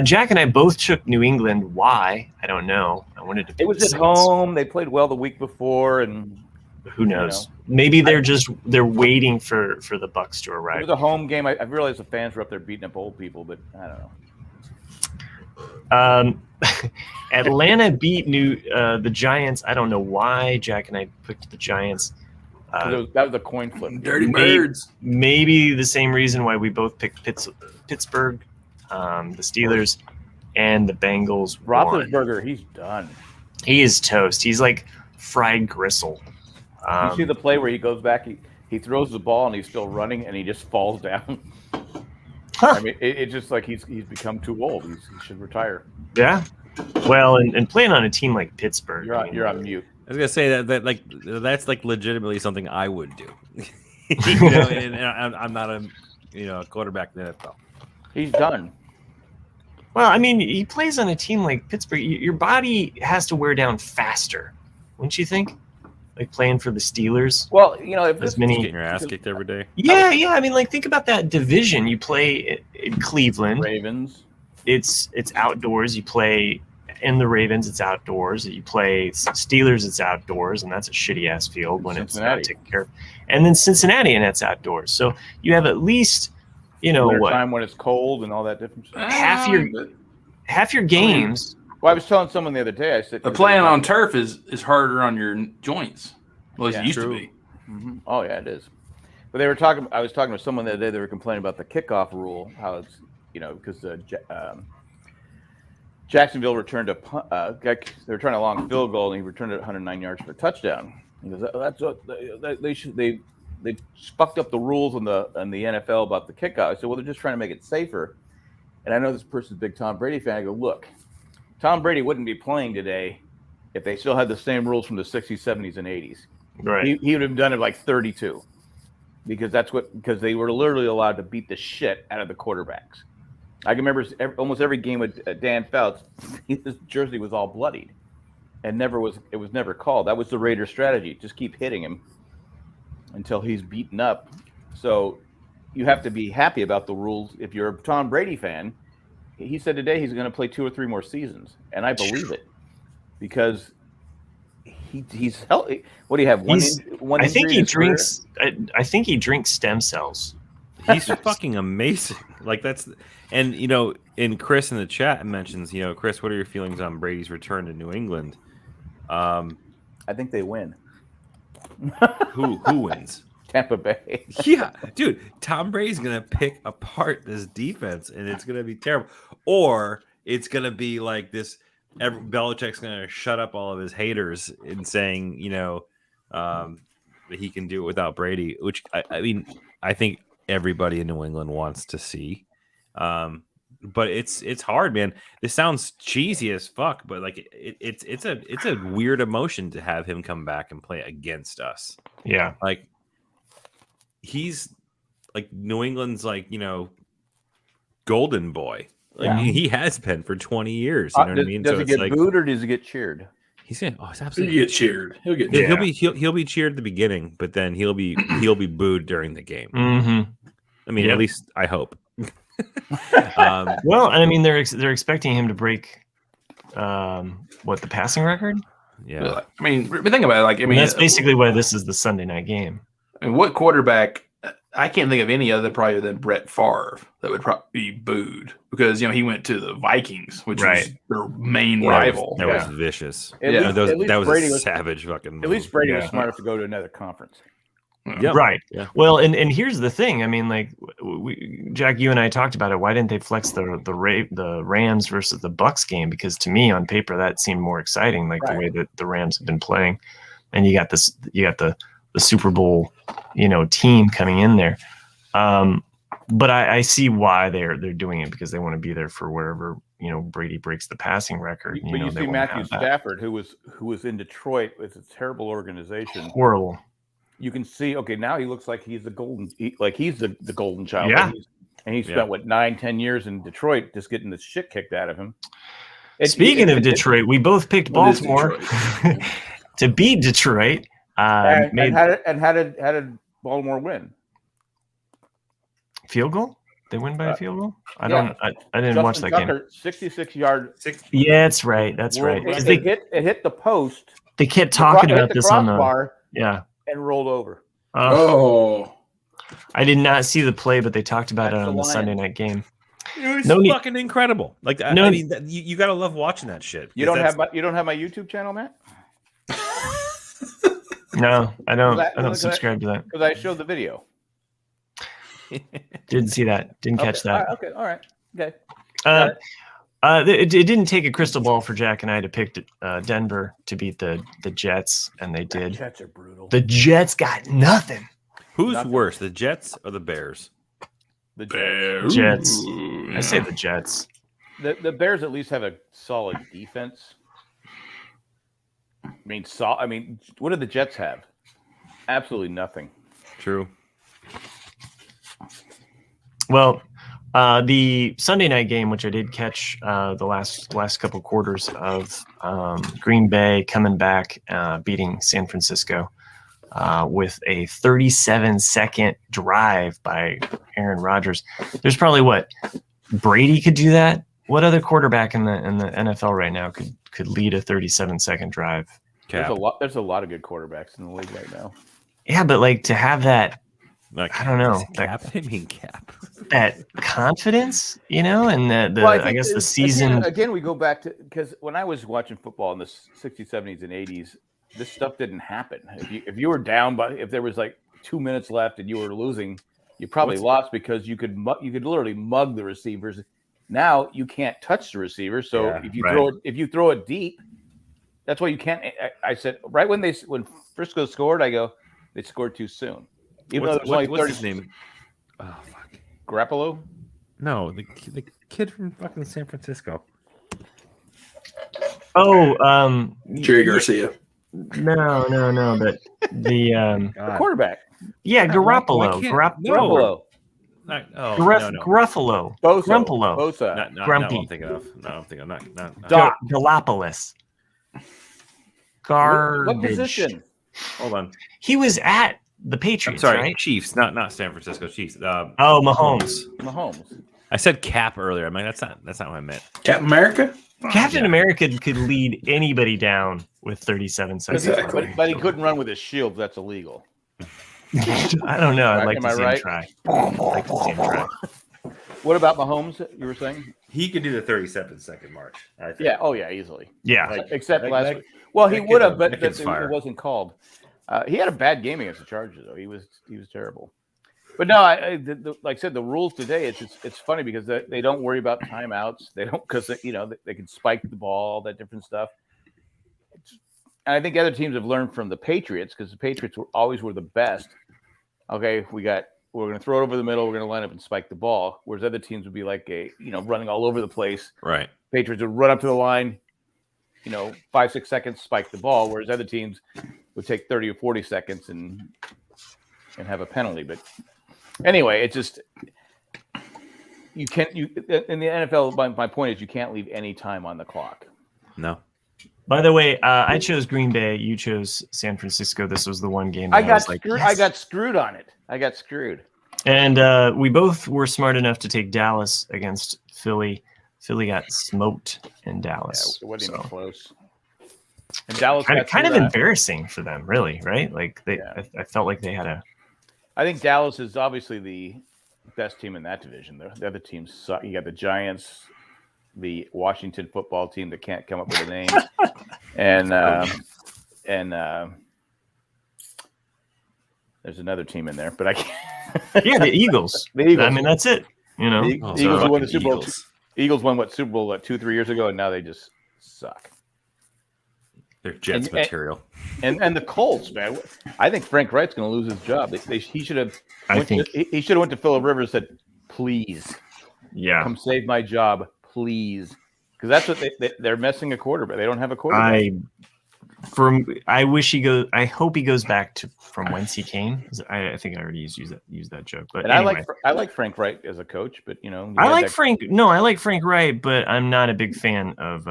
Jack and I both took New England. Why? I don't know. I wanted to. It was at home. They played well the week before, and who knows? Maybe they're waiting for the Bucks to arrive. It was a home game. I realized the fans were up there beating up old people, but I don't know. Atlanta beat the Giants. I don't know why Jack and I picked the Giants. That was a coin flip. Dirty birds. Maybe the same reason why we both picked Pittsburgh, the Steelers, and the Bengals. Roethlisberger, he's done. He is toast. He's like fried gristle. You see the play where he goes back, he throws the ball and he's still running and he just falls down. I mean, it's just like he's become too old. He should retire. Yeah. Well, and playing on a team like Pittsburgh. You're on mute. I was gonna say that's like legitimately something I would do. And I'm not a quarterback in the NFL. He's done. Well, I mean, he plays on a team like Pittsburgh. Your body has to wear down faster, wouldn't you think? Like playing for the Steelers. Well, if getting your ass kicked every day. Yeah. I mean, like think about that division. You play in Cleveland. Ravens. It's outdoors. You play in the Ravens. It's outdoors. You play Steelers. It's outdoors, and that's a shitty ass field when it's not taken care of. And then Cincinnati, and that's outdoors. So you have at least what time when it's cold and all that different stuff. half your games. Well, I was telling someone the other day. I said the playing on turf is harder on your joints. Well, it used to be. Mm-hmm. Oh yeah, it is. But they were talking. I was talking to someone the other day. They were complaining about the kickoff rule. How it's because Jacksonville returned they were trying a long field goal and he returned it 109 yards for a touchdown. He goes, that's what they fucked up the rules in the NFL about the kickoff. I said, well, they're just trying to make it safer. And I know this person's a big Tom Brady fan. I go, look, Tom Brady wouldn't be playing today if they still had the same rules from the 60s, 70s, and 80s. Right. He would have done it like 32 because they were literally allowed to beat the shit out of the quarterbacks. I can remember almost every game with Dan Fouts, his jersey was all bloodied and it was never called. That was the Raiders' strategy. Just keep hitting him until he's beaten up. So you have to be happy about the rules. If you're a Tom Brady fan, he said today he's going to play 2 or 3 more seasons, and I believe it because he's healthy. What do you have? One I think he drinks. I think he drinks stem cells. He's fucking amazing. Like that's and in Chris in the chat mentions Chris, what are your feelings on Brady's return to New England? I think they win. Who wins? Tampa Bay. Yeah, dude, Tom Brady's gonna pick apart this defense, and it's gonna be terrible. Or it's gonna be like this. Belichick's gonna shut up all of his haters in saying, that he can do it without Brady. Which I mean, I think everybody in New England wants to see. But it's hard, man. This sounds cheesy as fuck, but like it's a weird emotion to have him come back and play against us. Yeah, like. He's like New England's golden boy. He has been for 20 years. You know what I mean? Does he get booed or does he get cheered? He's gonna. Oh, it's absolutely. He'll get cheered. He'll be cheered at the beginning, but then he'll be booed during the game. Mm-hmm. I mean, at least I hope. Well, I mean, they're expecting him to break the passing record. Yeah. I mean, think about it. That's basically why this is the Sunday night game. And what quarterback? I can't think of any other probably than Brett Favre that would probably be booed because he went to the Vikings, which was their main rival. That was vicious. That was a savage fucking. At least Brady was smart enough to go to another conference. Yeah. Right. Yeah. Well, and here's the thing. I mean, like, Jack, you and I talked about it. Why didn't they flex the Rams versus the Bucks game? Because to me, on paper, that seemed more exciting. Like the way that the Rams have been playing, and you got the Super Bowl, team coming in there. But I see why they're doing it, because they want to be there for wherever Brady breaks the passing record. But you see Matthew Stafford, who was in Detroit with a terrible organization. Horrible. You can see, okay, now he looks like he's the golden child. Yeah. And he spent 9-10 years in Detroit just getting the shit kicked out of him. Speaking of Detroit, we both picked Baltimore to beat Detroit. How did Baltimore win? Field goal? They win by a field goal? I didn't watch that game. 66-yard. Yeah, that's right. That's right. It hit the post. They kept talking about this on the bar. Yeah. And rolled over. I did not see the play, but they talked about it on the Sunday night game. It was fucking incredible. Like, I mean, you gotta love watching that shit. You don't have my YouTube channel, Matt? No, I don't. I don't subscribe to that because I showed the video. Didn't see that. Didn't catch that. All right. Okay. It didn't take a crystal ball for Jack and I to pick Denver to beat the Jets, and they did. The Jets are brutal. The Jets got nothing. Who's worse, the Jets or the Bears? The Jets. I say the Jets. The Bears at least have a solid defense. I mean, what do the Jets have? Absolutely nothing. True. Well, the Sunday night game, which I did catch the last couple quarters of, Green Bay coming back, beating San Francisco with a 37-second drive by Aaron Rodgers. There's probably Brady could do that. What other quarterback in the NFL right now could lead a 37-second drive? Cap. There's a lot of good quarterbacks in the league right now. Yeah, but to have that. I don't know. Cap. I mean, cap. That confidence, and I guess the season. Again, we go back to, because when I was watching football in the 60s, 70s, and 80s, this stuff didn't happen. If you were down, if there was 2 minutes left and you were losing, you probably lost because you could literally mug the receivers. Now you can't touch the receiver, so if you throw it deep, that's why you can't. I said right when Frisco scored, I go, they scored too soon. Even though what's his name? Oh fuck, Garoppolo? No, the kid from fucking San Francisco. Oh, Jerry Garcia. No. The quarterback. Yeah, Garoppolo. Garoppolo. Gruffalo. Grumpolo. Bosa. Grumpy. No, I'm thinking of. Galapagos. Garbage. What position? Hold on. He was at the Patriots, right? Chiefs, not San Francisco Chiefs. Mahomes. I said Cap earlier. I'm like, that's not what I meant. Captain America? Captain America could lead anybody down with 37 seconds. Exactly. But he couldn't run with his shield. That's illegal. I don't know. I'd like to see him try. What about Mahomes, you were saying? He could do the 37-second march, I think. Yeah. Oh, yeah, easily. Yeah. Except last week. Well, he would have, but it wasn't called. He had a bad game against the Chargers, though. He was terrible. But no, like I said, the rules today, it's funny because they don't worry about timeouts. They don't, because they can spike the ball, that different stuff. And I think other teams have learned from the Patriots, because the Patriots always were the best. Okay, we're going to throw it over the middle. We're going to line up and spike the ball. Whereas other teams would be running all over the place. Right. Patriots would run up to the line, 5-6 seconds, spike the ball. Whereas other teams would take 30 or 40 seconds and have a penalty. But anyway, it's just in the NFL. My point is, you can't leave any time on the clock. No. By the way, I chose Green Bay. You chose San Francisco. This was the one game that I got screwed on it. I got screwed. And we both were smart enough to take Dallas against Philly. Philly got smoked in Dallas. Yeah, it wasn't even close. And Dallas kind of embarrassing for them, really, right? I felt like they had a. I think Dallas is obviously the best team in that division. The other teams suck. You got the Giants, the Washington football team that can't come up with a name, and There's another team in there, but I can't. Yeah, the Eagles. The Eagles. I mean, that's it. You know, The Eagles who won the Super Bowl. Eagles. Eagles won what Super Bowl 2-3 years ago, and now they just suck. They're Jets material. And the Colts, man. I think Frank Wright's going to lose his job. He should have. He should have went to Phillip Rivers and said, "Please, come save my job, please," because that's what they're messing a quarterback. They don't have a quarterback. I wish he goes. I hope he goes back to from whence he came. I think I already used that joke. But anyway. I like Frank Wright as a coach, but you know, I like Frank. No, I like Frank Wright, but I'm not a big fan of.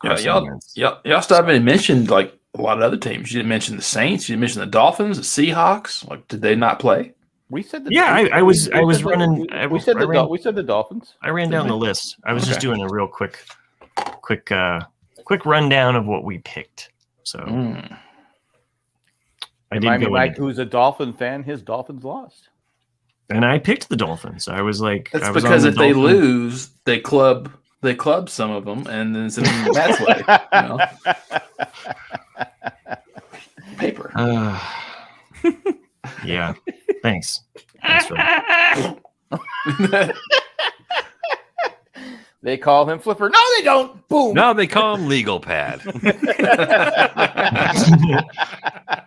Y'all stopped and mentioned like a lot of other teams. You didn't mention the Saints. You didn't mention the Dolphins, the Seahawks. Like, did they not play? We said I was running. We said the Dolphins. I ran down the list. I was just doing a real quick rundown of what we picked. So I did go. Mike, who's a Dolphin fan, his Dolphins lost, and I picked the Dolphins. I was like, that's because if they lose, they club some of them, and then send them Matt's way. You know? Paper. Yeah. Thanks. They call him Flipper. No, they don't. Boom. No, they call him Legal Pad.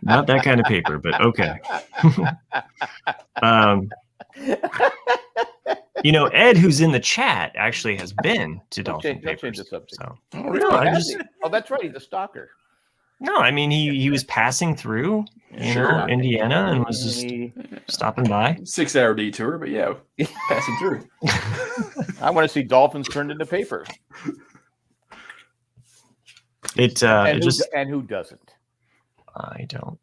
Not that kind of paper, but okay. You know, Ed, who's in the chat, actually has been to Dolphin Papers. Change the subject. So. Oh, really? No, that's right. He's a stalker. No, I mean he was passing through, Indiana, and was just stopping by. 6-hour detour, but yeah, passing through. I want to see Dolphins turned into paper. And who doesn't? I don't.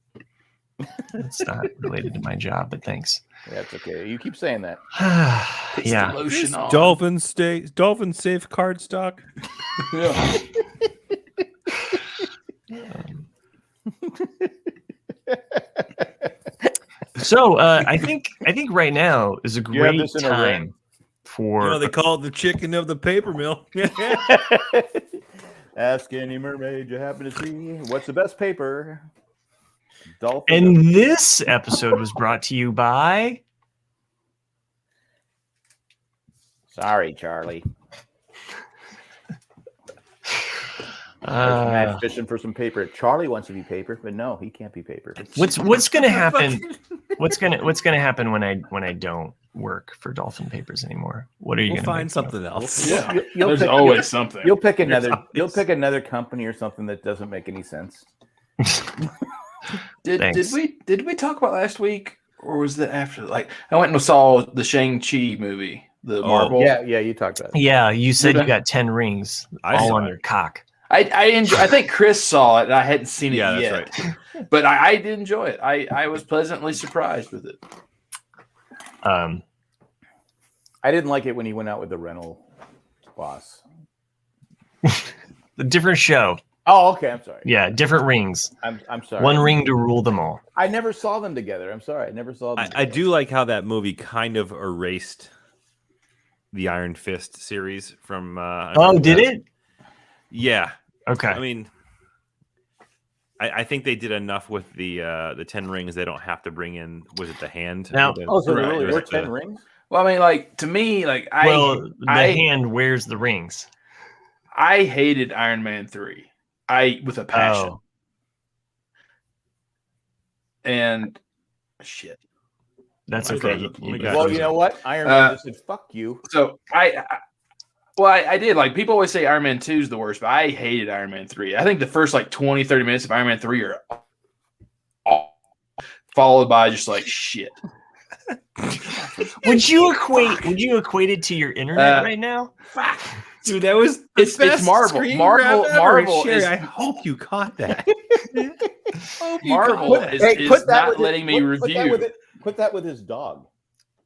It's not related to my job, but thanks. That's okay. You keep saying that. Yeah. Lotion on. Dolphin safe card stock. Yeah. So I think right now is a great time for. They call it the chicken of the paper mill. Ask any mermaid you happen to see. What's the best paper? Dolphin. And this episode was brought to you by. Sorry, Charlie. Matt's fishing for some paper. Charlie wants to be paper, but no, he can't be paper. What's gonna happen? What's gonna happen when I don't work for Dolphin Papers anymore? What are you gonna find something else? Yeah, there's always something. You'll pick another company or something that doesn't make any sense. Did we talk about last week, or was that after? Like, I went and saw the Shang-Chi movie, the Marvel. Yeah, you talked about it. Yeah, you said you got 10 rings all on your cock. I think Chris saw it, and I hadn't seen it yet. That's right. But I did enjoy it. I was pleasantly surprised with it. I didn't like it when he went out with the rental boss. A different show. Oh, okay. I'm sorry. Yeah, different rings. I'm sorry. One ring to rule them all. I never saw them together. I'm sorry. I never saw them. I do like how that movie kind of erased the Iron Fist series from. Did it? Yeah. Okay. I mean, I think they did enough with the 10 rings. They don't have to bring in. Was it the hand? Now, so there really were 10 rings? Well, I mean, like, to me, like, the hand wears the rings. I hated Iron Man 3. With a passion. Oh. And shit. That's okay. Well, you know what? Iron Man just said, fuck you. So I did. Like, people always say Iron Man 2 is the worst, but I hated Iron Man 3. I think the first, 20, 30 minutes of Iron Man 3 are followed by just, shit. Would you equate it to your internet right now? Fuck. Dude, that was it's Marvel. Marvel is. I hope you caught that. Marvel is not letting me review. Put that with his dog.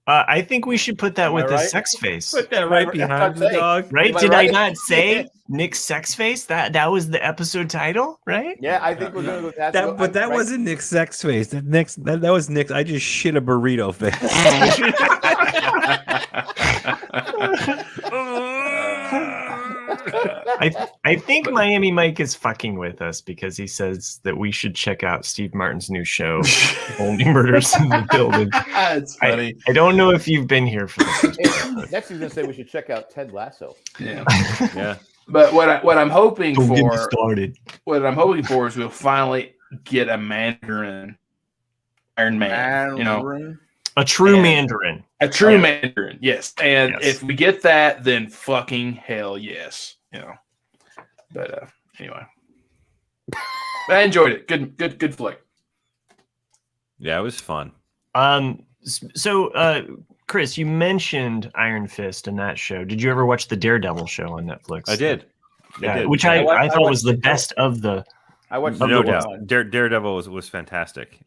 I think we should put that with his sex face. Put that right behind the dog. Right? Did I not say Nick's sex face? That was the episode title, right? Yeah, I think we're going to go that. But that wasn't Nick's sex face. That was Nick's. I just shit a burrito face. I think Miami Mike is fucking with us because he says that we should check out Steve Martin's new show, Only Murders in the Building. It's funny. I don't know if you've been here for the first part. Next, he's gonna say we should check out Ted Lasso. Yeah. Yeah. But what I'm hoping Don't get me for, started. what I'm hoping for is we'll finally get a Mandarin Iron Man. You know, A true And- Mandarin. a true Mandarin. Yes. And Yes. if we get that, then fucking hell yes. You know. But anyway, I enjoyed it. Good flick. Yeah, it was fun. So, Chris, you mentioned Iron Fist in that show. Did you ever watch the Daredevil show on Netflix? I did. Yeah, did. which I I thought watched was the it. best of the. I watched No the doubt. one. Daredevil was fantastic.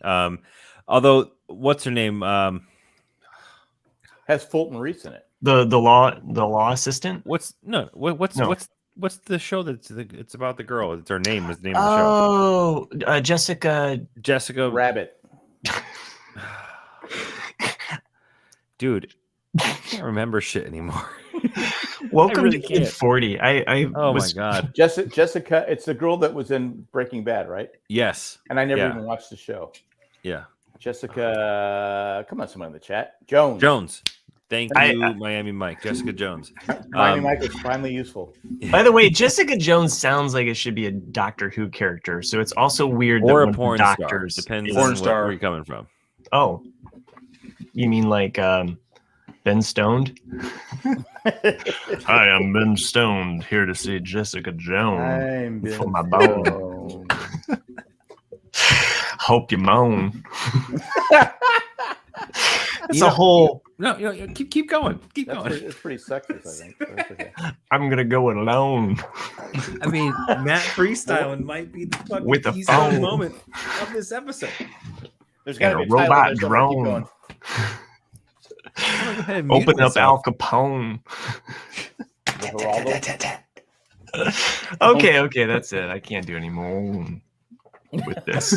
Although, what's her name? Has Fulton Reese in it. The law assistant. What's the show it's about the girl? It's her name. Is the name of the show? Oh, Jessica. Jessica Rabbit. Dude, I can't remember shit anymore. Welcome really to Kid can't. 40. Oh my god. Jessica. It's the girl that was in Breaking Bad, right? Yes. And I never Yeah. even watched the show. Yeah. Jessica, come on, someone in the chat. Jones. Thank I- you, Miami Mike. Jessica Jones. Miami Mike is finally useful. By the way, Jessica Jones sounds like it should be a Doctor Who character, so it's also weird Or that a one of the porn star. doctors Depends is- on Porn star. where you're coming from. Oh, you mean like Ben Stoned? Hi, I'm Ben Stoned, here to see Jessica Jones for my bone. Hope you moan. It's You a know- whole. No, keep going. Keep That's going. it's pretty sexist, I think. So that's okay. I'm gonna go alone. I mean, Matt freestyling might be the fucking With a easiest phone. moment of this episode. There's got to And be a a title robot there, so keep drone. going. I'm gonna go ahead and mute Open up myself. Al Capone. The Geraldo. Okay, that's it. I can't do any more with this.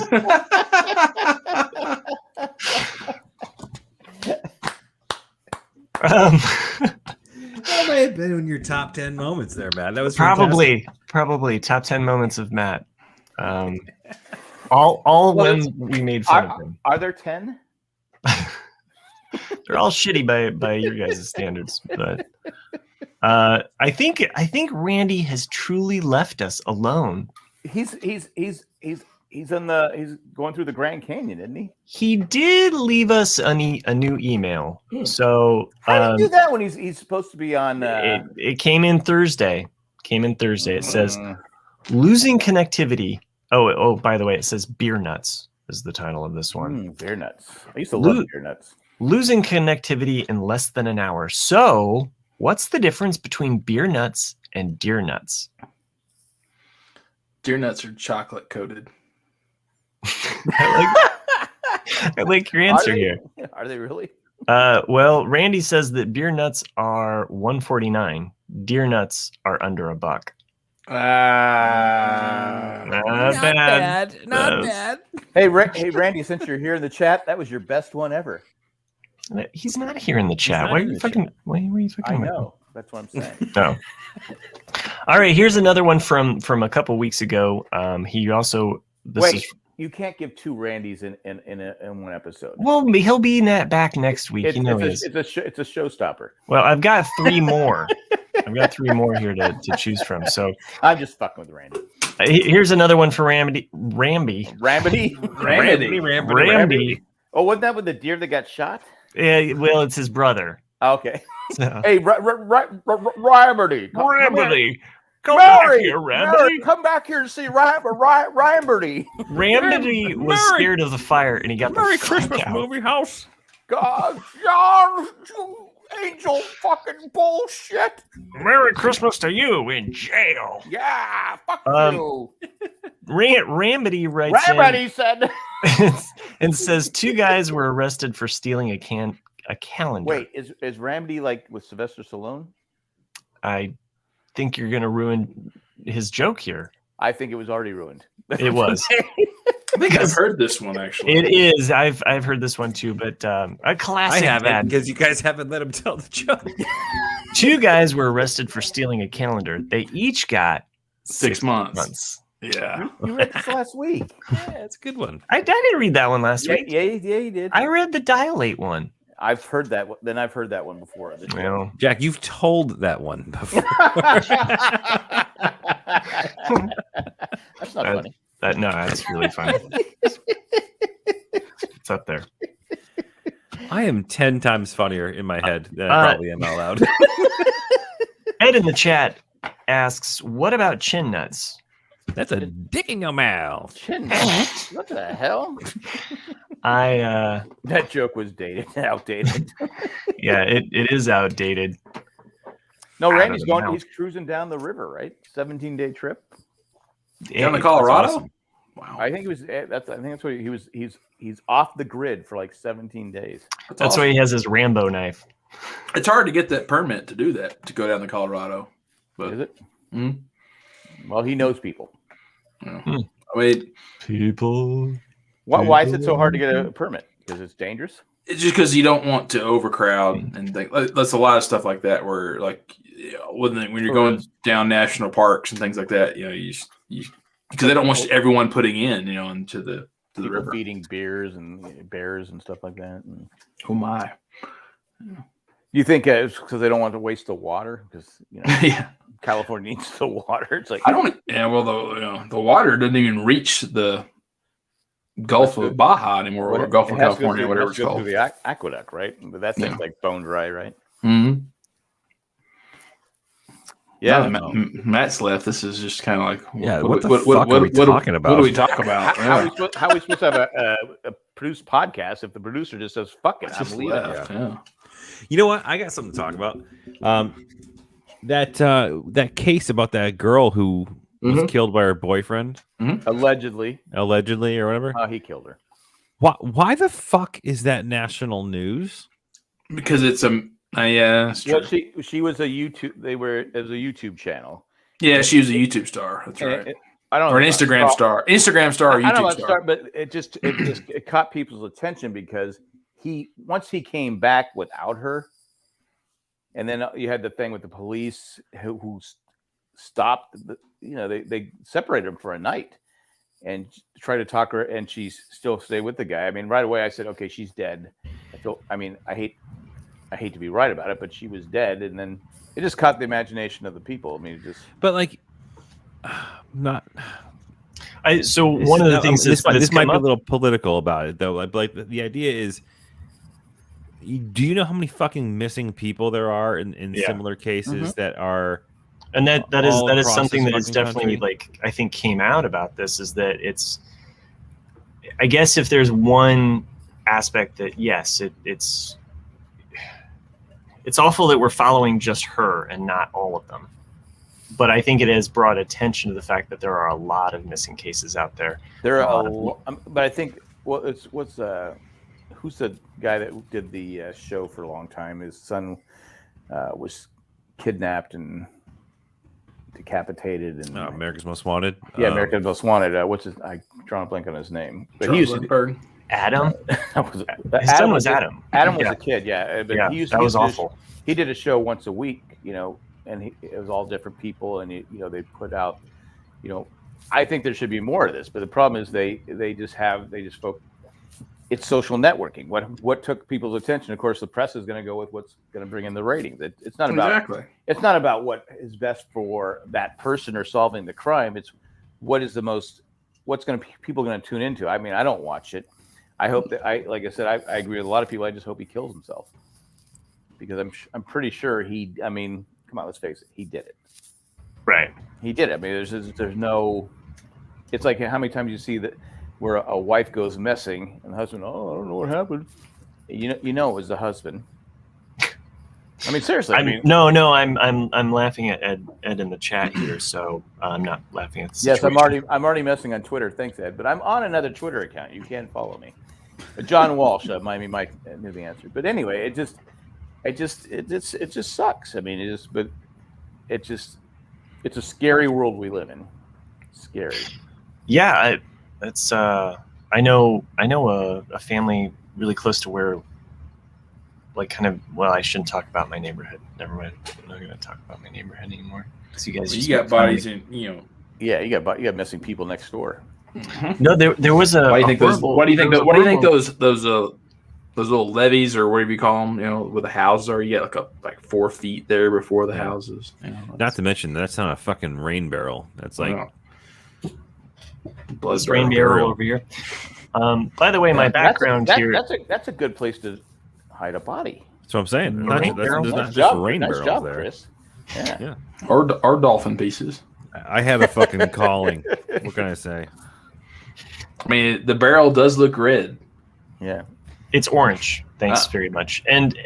That may have been in your top 10 moments there, Matt. That was probably top 10 moments of Matt. All Well, when we made fun of him. Are there 10? They're all shitty by your guys' standards, but I think Randy has truly left us alone. He's going through the Grand Canyon, isn't he? He did leave us a new email. So How do you do that when he's supposed to be on? it came in Thursday. It says losing connectivity. Oh, by the way, it says beer nuts is the title of this one. Beer nuts. I used to love beer nuts. Losing connectivity in less than an hour. So, what's the difference between beer nuts and deer nuts? Deer nuts are chocolate coated. I like your answer here. Are they really? Well, Randy says that beer nuts are $1.49. Deer nuts are under $1. Not bad. Not bad. Hey, Randy, since you're here in the chat, that was your best one ever. He's not here in the chat. not Why are in you the fucking? Why are you I fucking? with me? know. That's what I'm saying. No. All right. Here's another one from a couple weeks ago. He also. Wait, you can't give two Randys in one episode. Well, he'll be back next week. It's, You know he it's, is. it's a showstopper. Well, I've got 3 more. I've got 3 more here to choose from. So I'm just fucking with Randy. here's another one for Ramby. Ramby? Ramby. Oh, wasn't that with the deer that got shot? Yeah, well, it's his brother. Okay. So. Hey, Ramby. Ramby. Come Mary, back here, Mary, Ramby. come back here and see Ramby. Ramby was Mary. scared of the fire, and he got Merry the fuck Christmas, out. movie house. God, you angel fucking bullshit. Merry Christmas to you in jail. Yeah, fuck you. Ramby writes in Ramby said. and says 2 guys were arrested for stealing a calendar. Wait, is Ramby like with Sylvester Stallone? I think you're going to ruin his joke here. I think it was already ruined. It was. think I've heard this one actually. It is. I've heard this one too, but a classic. I haven't bad. because you guys haven't let him tell the joke. 2 guys were arrested for stealing a calendar. They each got 6 months. Yeah. You read this last week. Yeah, it's a good one. I didn't read that one last week. Yeah, you did. I read the Dilate one. I've heard that. Then I've heard that one before. Well, Jack, you've told that one before. That's not funny. No, that's really funny. It's up there. I am 10 times funnier in my head than I probably am out loud. Ed in the chat asks, "What about chin nuts?" That's a dick in your mouth. Chin. What the hell? That joke was outdated. Yeah, it is outdated. No, Randy's going. He's cruising down the river, right? 17-day trip down to Colorado. Awesome. Wow. I think he was. I think that's what he was. He's off the grid for like 17 days. That's awesome. why he has his Rambo knife. It's hard to get that permit to do that, to go down to Colorado. But, is it? Well, he knows people. Yeah. I mean, People. Why is it so hard to get a permit? Because it's dangerous. It's just because you don't want to overcrowd and think. That's a lot of stuff like that. Where like when you're going down national parks and things like that, you because they don't want everyone putting in, into the river, feeding bears and stuff like that. And, oh my! Do you think it's because they don't want to waste the water? Because yeah. California needs the water. It's like I don't. Yeah, well, the water doesn't even reach the Gulf of Baja anymore, or Gulf of California, whatever it's called. Through the aqueduct, right? But that thing's like bone dry, right? Mm-hmm. Yeah, Matt's left. This is just kind of like, what the fuck are we talking about? What do we talk about? How are we supposed to have a produced podcast if the producer just says "fuck it"? I'm leaving. Yeah. You know what? I got something to talk about. That case about that girl who was killed by her boyfriend, allegedly, or whatever. He killed her. Why the fuck is that national news? Because it's well, she was a YouTube. It was a YouTube channel. Yeah, she was a YouTube star. That's right. I don't know, or an Instagram star. Instagram star or YouTube star. But it caught people's attention because once he came back without her, and then you had the thing with the police who stopped. They separated him for a night and tried to talk her, and she still stayed with the guy. I mean, right away I said, okay, she's dead. I hate to be right about it, but she was dead, and then it just caught the imagination of the people. I mean, But like, not. So one of the things this might be a little political about it, though. Like the idea is, do you know how many fucking missing people there are in similar cases that are? And that is something that is definitely like I think came out about this is that it's. I guess if there's one aspect that yes, it's awful that we're following just her and not all of them. But I think it has brought attention to the fact that there are a lot of missing cases out there. There are but I think who's the guy that did the show for a long time? His son was kidnapped and decapitated and America's Most Wanted. Yeah, America's Most Wanted. I drawn a blank on his name, but he used to. Adam. His son was Adam. Adam was a kid, but he used that was awful. He did a show once a week, and it was all different people, and they put out, I think there should be more of this, but the problem is they just focus. It's social networking. What took people's attention? Of course, the press is going to go with what's going to bring in the ratings. It's not about It's not about what is best for that person or solving the crime. It's what's people going to tune into. I mean, I don't watch it. I hope that like I said, I agree with a lot of people. I just hope he kills himself because I'm pretty sure I mean, come on, let's face it, he did it. Right. He did it. I mean, there's no. It's like how many times you see that where a wife goes missing and the husband, I don't know what happened. It was the husband. I mean, seriously. I'm laughing at Ed in the chat here, so I'm not laughing at the situation. Yes, I'm already messing on Twitter. Thanks, Ed. But I'm on another Twitter account. You can follow me. John Walsh might knew the answer. But anyway, it just sucks. I mean, it's a scary world we live in. Scary. Yeah, it's I know a family really close to where, like, kind of. Well, I shouldn't talk about my neighborhood. Never mind. I'm not going to talk about my neighborhood anymore. So you guys, Well, just you got bodies in, Yeah, you got missing people next door. No, there was a. Why do you think those? horrible- What do you think? there was What do you think horrible- those little levees or whatever you call them? Where the houses are. You get like 4 feet there before the houses. Not to mention that's not a fucking rain barrel. That's like Blood rain barrel over here. By the way, my background here. That's a good place to hide a body. That's what I'm saying. There's not just job, rain nice barrels job, there. Chris. Yeah. Or dolphin pieces. I have a fucking calling. What can I say? I mean, the barrel does look red. Yeah. It's orange. Thanks very much. And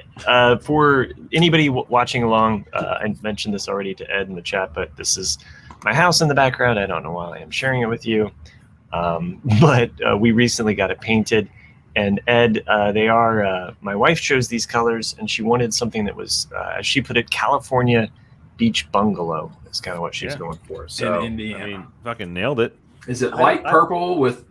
for anybody watching along, I mentioned this already to Ed in the chat, but this is my house in the background. I don't know why I'm sharing it with you. But we recently got it painted. And Ed, my wife chose these colors, and she wanted something that was, as she put it, California beach bungalow. That's kind of what she's going for. So, in Indiana. I mean, fucking nailed it. Is it light purple with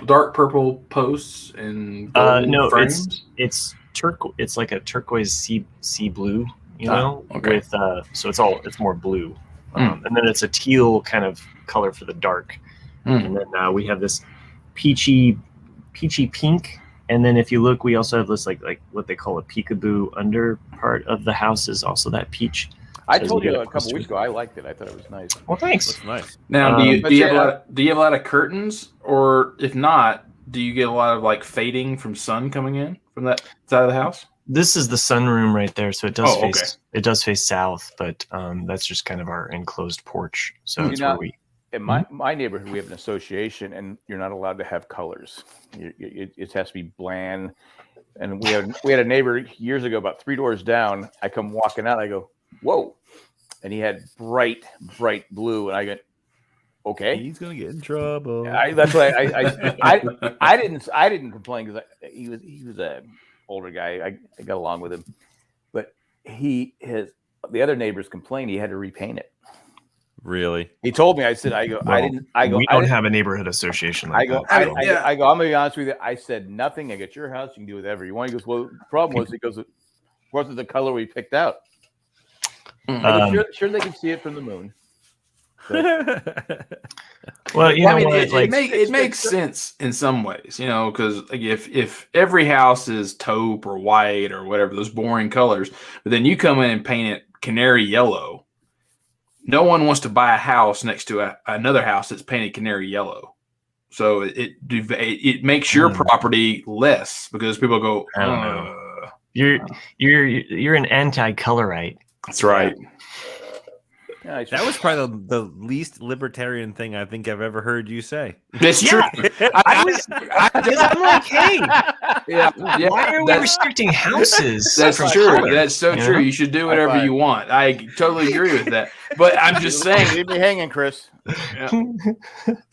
dark purple posts and gold no, frames? it's turquoise. It's like a turquoise sea blue, okay. with so it's more blue, and then it's a teal kind of color for the dark, and then we have this peachy pink, and then if you look, we also have this like what they call a peekaboo under part of the house is also that peach. I told you a couple weeks ago I liked it. I thought it was nice. Well, thanks. Looks nice. Now, do you have a lot of curtains, or if not, do you get a lot of like fading from sun coming in from that side of the house? This is the sunroom right there, so it does face south, but that's just kind of our enclosed porch. So it's where we. In my neighborhood, we have an association, and you're not allowed to have colors. It has to be bland. And we had a neighbor years ago, about 3 doors down. I come walking out, I go, "Whoa!" And he had bright blue, and I go, "Okay, he's gonna get in trouble." That's why I didn't complain because he was a older guy. I got along with him, but the other neighbors complained he had to repaint it. Really? He told me. I said, we don't have a neighborhood association like that. I'm gonna be honest with you. I said nothing. I get your house. You can do whatever you want. He goes, well, the problem was, wasn't the color we picked out. Sure, they can see it from the moon. So. Well, it makes sense in some ways, because like if every house is taupe or white or whatever, those boring colors, but then you come in and paint it canary yellow. No one wants to buy a house next to another house that's painted canary yellow. So it makes your property less because people go, I don't know. You're an anti-colorite. That's right. That was probably the least libertarian thing I think I've ever heard you say. It's true. I'm like, hey, why are we restricting houses? That's true. Color? That's so true. You should do whatever you want. I totally agree with that. But I'm just saying, leave me hanging, Chris. Yeah.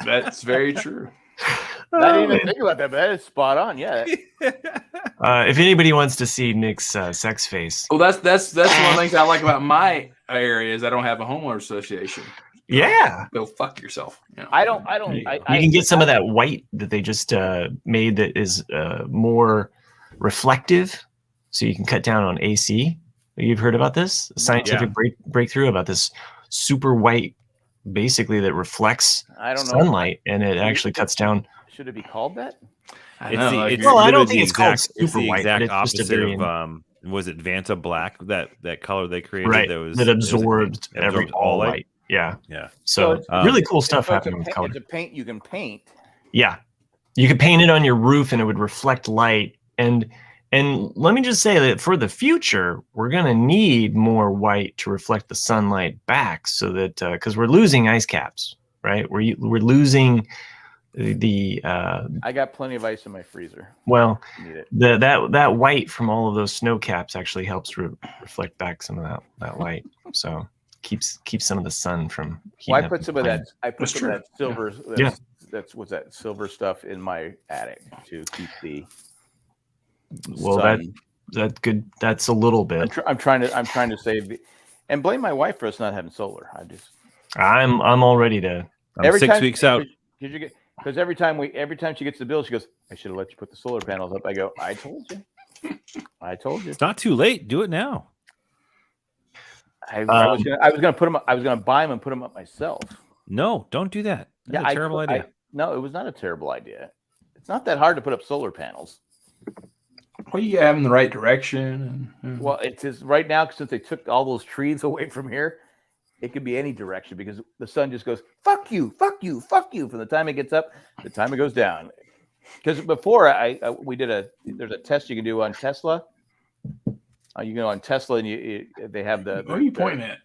That's very true. I didn't even think about that, but that is spot on. Yeah. If anybody wants to see Nick's sex face, well, that's one of the things I like about my area is I don't have a homeowner association. Yeah, go fuck yourself. I don't. You can get some of that white that they just made that is more reflective, so you can cut down on AC. You've heard about this scientific breakthrough about this super white, basically that reflects sunlight, and it actually cuts down. Should it be called that? I don't think it's called super white. Exact it's opposite of was it Vanta Black, that color they created, right? That absorbed all light. Yeah. So really cool stuff happening with color. It's a paint you can paint. Yeah, you could paint it on your roof, and it would reflect light. And let me just say that for the future, we're gonna need more white to reflect the sunlight back, so that because we're losing ice caps, right? We're losing the I got plenty of ice in my freezer. Well, that white from all of those snow caps actually helps reflect back some of that light, so keeps some of the sun from heating I put some of that. I put some of that silver. That's what's that silver stuff in my attic to keep the. Well, sun. That's good. That's a little bit. I'm trying to save and blame my wife for us not having solar. I'm all ready to. I'm 6 weeks out. Because every time she gets the bill, she goes, "I should have let you put the solar panels up." I go, "I told you. I told you." It's not too late. Do it now. I was gonna put them. I was gonna buy them and put them up myself. No, don't do that. That's a terrible idea. No, it was not a terrible idea. It's not that hard to put up solar panels. Well, you have in the right direction. Well, it's just right now since they took all those trees away from here. It could be any direction because the sun just goes, fuck you, fuck you, fuck you, from the time it gets up to the time it goes down. Because before there's a test you can do on Tesla. You go on Tesla and they have the. What are you pointing at?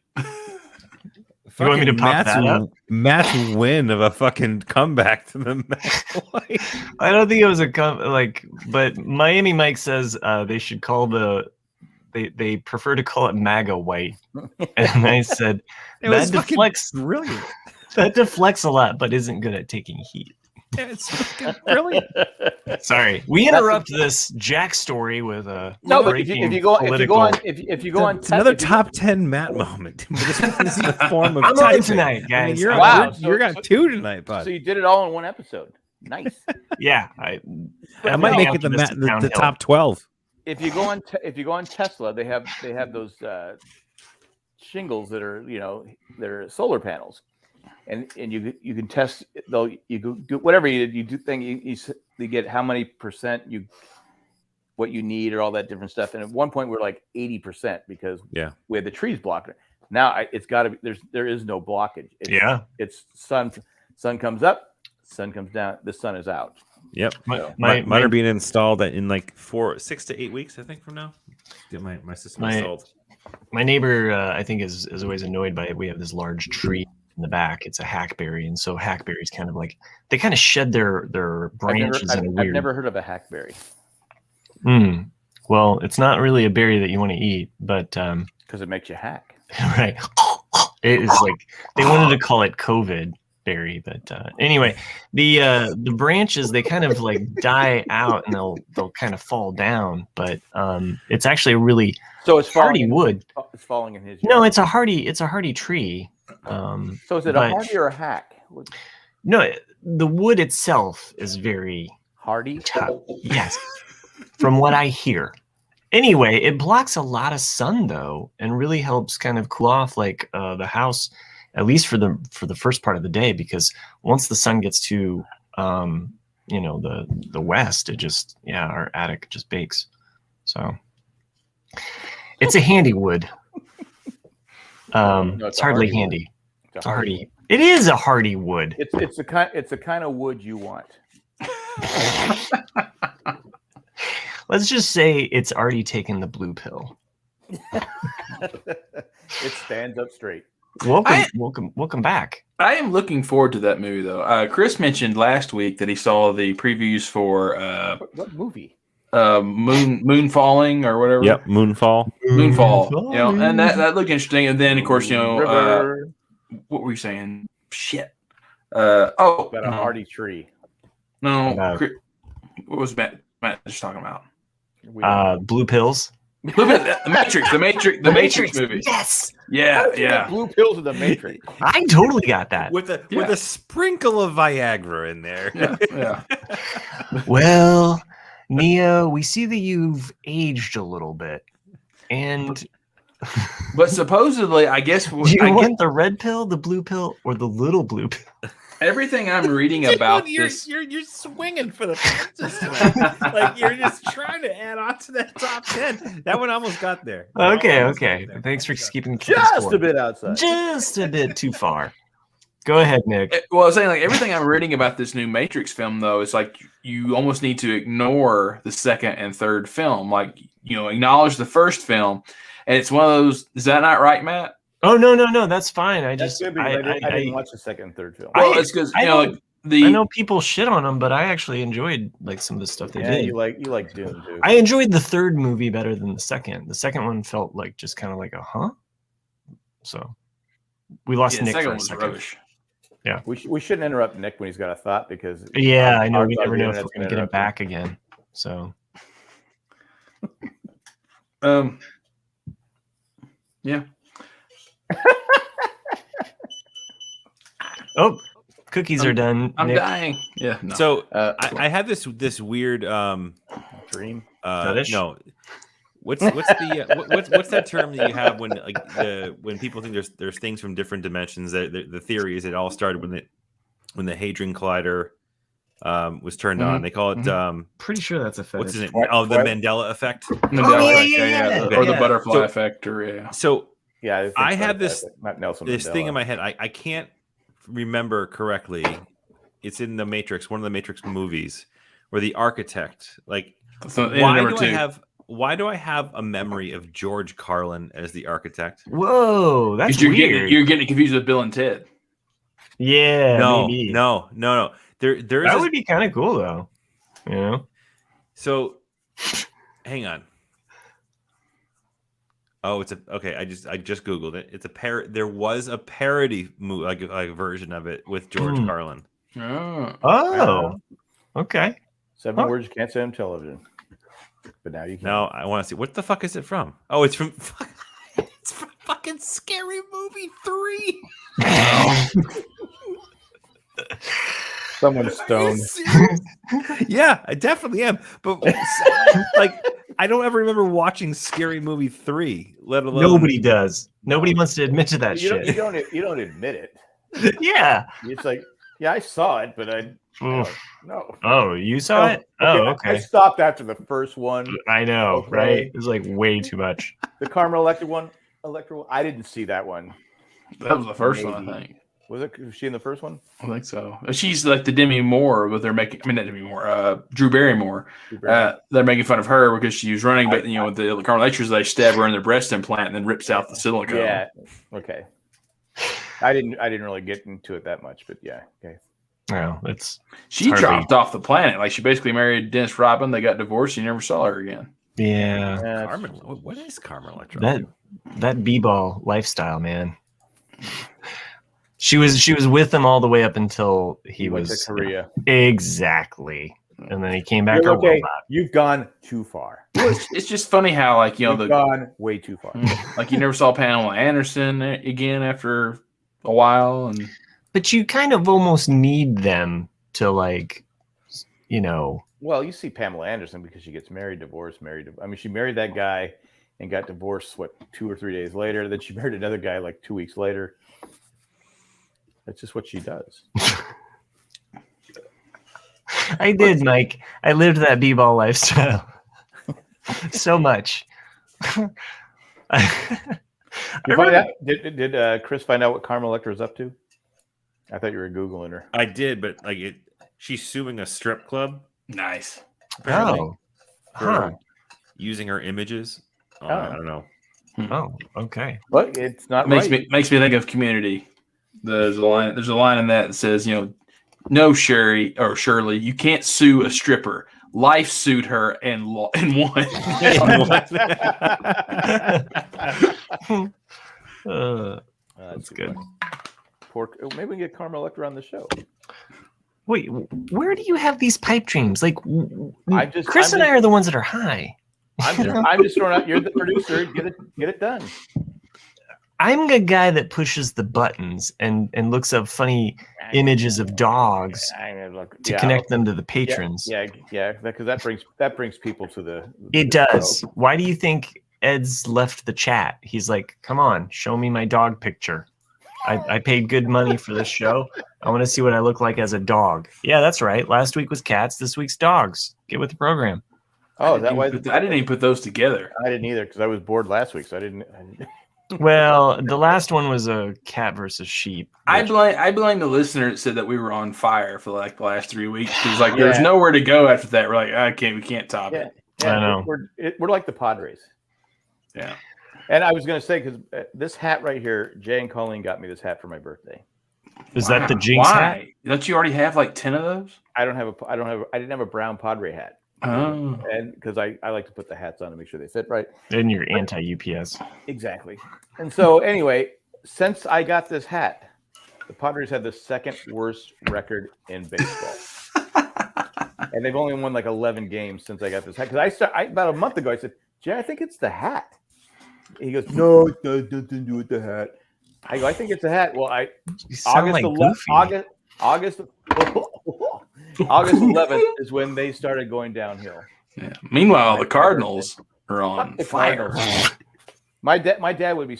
You want me to pop that up? Matt's win of a fucking comeback to the MAGA. I don't think it was but Miami Mike says they should call they prefer to call it MAGA white. And I said, that deflects brilliant. That deflects a lot, but isn't good at taking heat. Yeah, it's fucking brilliant. Sorry, we interrupt this Jack story with a no. But if you go on it's another top 10 Matt moment. This is a form of I'm on tonight, guys. I mean, you got two tonight, bud. So you did it all in one episode. Nice. Yeah, I might make it the top 12. If you go on Tesla, they have those shingles that are they're solar panels. And you can test though you do whatever you do thing you get how many percent what you need or all that different stuff. And at one point we're like 80% because we had the trees blocking it. Now it's got to be there is no blockage. It's sun comes up, sun comes down, the sun is out. Yep. Mine are being installed in like 6 to 8 weeks, I think, from now. Get my system installed. My neighbor I think is always annoyed by it. We have this large tree in the back. It's a hackberry, and so hackberries kind of shed their branches. I've never heard of a hackberry. Well, it's not really a berry that you want to eat, but because it makes you hack. Right. It is like they wanted to call it COVID berry, but anyway, the branches, they kind of like die out and they'll kind of fall down, but it's actually a really hardy wood. It's falling in his yard. No, it's a hardy tree. So is it a hardy or a hack? No, the wood itself is very hardy. Tough. Yes, from what I hear. Anyway, it blocks a lot of sun though, and really helps kind of cool off the house, at least for the first part of the day. Because once the sun gets to the west, it just our attic just bakes. So it's a handy wood. It's hardly handy. It's a hardy. It is a hardy wood. It's the kind of wood you want. Let's just say it's already taken the blue pill. It stands up straight. Welcome back. I am looking forward to that movie though. Chris mentioned last week that he saw the previews for what movie? Moon falling or whatever. Yep, Moonfall. And that looked interesting. And then of course, what were you saying? Shit. About a hardy tree. No, what was Matt just talking about? Blue pills. The Matrix movie. Yes. Yeah. Blue pills of the Matrix. I totally got that. With a sprinkle of Viagra in there. Yeah. Well, Neo, we see that you've aged a little bit, and but supposedly, I guess do you want the red pill, the blue pill, or the little blue pill? Everything I'm reading about this, you're swinging for the fences tonight. Like you're just trying to add on to that top 10. That one almost got there. Okay. Thanks for keeping just a bit outside, just a bit too far. Go ahead, Nick. Well, I was saying, everything I'm reading about this new Matrix film, though, is you almost need to ignore the second and third film. Acknowledge the first film. And it's one of those, is that not right, Matt? Oh, no, that's fine. I didn't watch the second and third film. Well, it's because, I know people shit on them, but I actually enjoyed some of the stuff they did. You like Doom, too. I enjoyed the third movie better than the second. The second one felt just kind of like a huh? So we lost Nick for a second. Rubbish. Yeah, we shouldn't interrupt Nick when he's got a thought because I know we never know if we're going to get him back again. So, yeah. Oh, Cookies are done. I'm Nick. dying. Yeah. No. So I have this weird Dream. Fetish? no. What's that term that you have when when people think there's things from different dimensions? The theory is it all started when the Hadron Collider was turned on. They call it Pretty sure that's a fetish. what's it? Oh, the Mandela effect. Mandela effect, yeah. or the Yeah. butterfly effect, or yeah. So Yeah, I have this not Nelson this Mandela. thing in my head. I can't remember correctly. It's in the Matrix, one of the Matrix movies, where the architect, like, So, why do I have a memory of George Carlin as the architect? Whoa, that's you're weird. you're getting confused with Bill and Ted. Yeah, No, maybe. no. There is That would be kind of cool, though. You know? So, hang on. Oh, okay. I just googled it. It's There was a parody movie, like a version of it with George Carlin. Oh, okay. 7 words you can't say on television. But now you can. No, I want to see. What the fuck is it from? Oh, it's from fucking Scary Movie 3. Someone's stoned. Yeah, I definitely am. But like, I don't ever remember watching Scary Movie 3, let alone Nobody does. Nobody wants to admit to that shit. You don't admit it. Yeah. It's like, yeah, I saw it, but no. Oh, you saw it? Oh, okay. I stopped after the first one. I know, Okay. right? It was like way too much. The Carmel Electra one. I didn't see that one. That was the first one, I think. Was she in the first one? I think so. She's like the Demi Moore, but they're making. I mean, not Demi Moore. Drew Barrymore. They're making fun of her because she was running, but the Carmel Electras, they stab her in the breast implant and then rips out the silicone. Yeah. Okay. I didn't really get into it that much, but yeah. Okay. No, she dropped off the planet. Like she basically married Dennis Rodman. They got divorced. You never saw her again. Yeah. What is Carmel Electra? That b-ball lifestyle, man. She was with him all the way up until he went was to Korea. Exactly. And then he came back. Okay, you've gone too far. Well, it's just funny how you've gone way too far. Like you never saw Pamela Anderson again after a while, but you kind of almost need them to Well, you see Pamela Anderson because she gets married, divorced, married. I mean, she married that guy and got divorced 2 or 3 days later. Then she married another guy like 2 weeks later. That's just what she does. I did, Mike. I lived that b-ball lifestyle so much. Did Chris find out what Carmel Electra is up to? I thought you were Googling her. I did, but she's suing a strip club. Nice. Oh. Using her images. I don't know. Oh, okay. But it's not makes me think of Community. There's a line in that says, no, Shirley, you can't sue a stripper. Life sued her and won. That's good. Maybe we can get Carmel Electra on the show. Wait, where do you have these pipe dreams? Like, Chris and I are the ones that are high. I'm just throwing out. You're the producer. Get it done. I'm the guy that pushes the buttons and looks up funny images of dogs to connect them to the patrons. Yeah, because that brings people to the. It does. Show. Why do you think Ed's left the chat? He's like, "Come on, show me my dog picture. I paid good money for this show. I want to see what I look like as a dog." Yeah, that's right. Last week was cats. This week's dogs. Get with the program. Oh, that way. I didn't even put those together. I didn't either because I was bored last week, so I didn't. Well, the last one was a cat versus sheep. I blame the listener that said that we were on fire for like the last 3 weeks because there's nowhere to go after that. We're like, we can't top it. I know. We're like the Padres. Yeah. And I was going to say because this hat right here, Jay and Colleen got me this hat for my birthday. Is that the Jinx hat? Don't you already have like 10 of those? I didn't have a brown Padre hat. Oh. And because I like to put the hats on to make sure they fit right. And you're anti-UPS. Exactly. And so anyway, since I got this hat, the Padres had the second worst record in baseball. And they've only won like 11 games since I got this hat. Because about a month ago, I said, Jay, I think it's the hat. He goes, no, it doesn't do with the hat. I go, I think it's the hat. Well, August 11th is when they started going downhill. Yeah. Meanwhile, the Cardinals are on the fire. Cardinals. My dad would be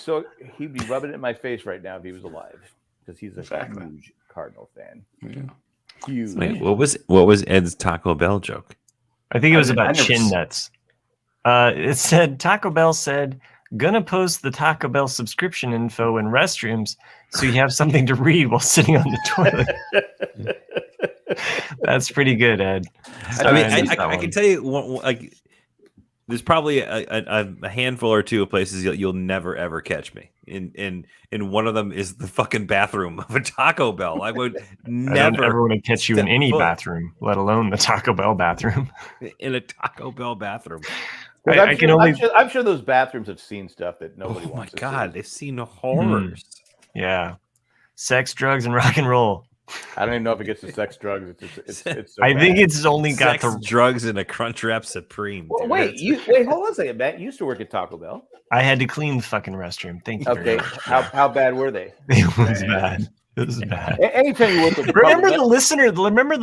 he'd be rubbing it in my face right now if he was alive, because he's a huge Cardinal fan. Yeah. Huge. Wait, what was Ed's Taco Bell joke? I think it was about chin nuts. It said Taco Bell said, "Gonna post the Taco Bell subscription info in restrooms so you have something to read while sitting on the toilet." That's pretty good, Ed. I mean, I can tell you, like, there's probably a handful or two of places you'll never ever catch me. In one of them is the fucking bathroom of a Taco Bell. I would never I don't ever want to catch you in any foot bathroom, let alone the Taco Bell bathroom. in a Taco Bell bathroom. I'm sure those bathrooms have seen stuff that nobody wants to see. Oh my God, they've seen horrors. Yeah. Sex, drugs, and rock and roll. I don't even know if it gets to sex, drugs. It's so I think bad. it's only got Sex, drugs, and a Crunchwrap Supreme. Well, dude. wait, hold on a second, Matt. You used to work at Taco Bell. I had to clean the fucking restroom. Thank you. Okay, how bad were they? It was bad. It was bad. Anytime you work with Remember the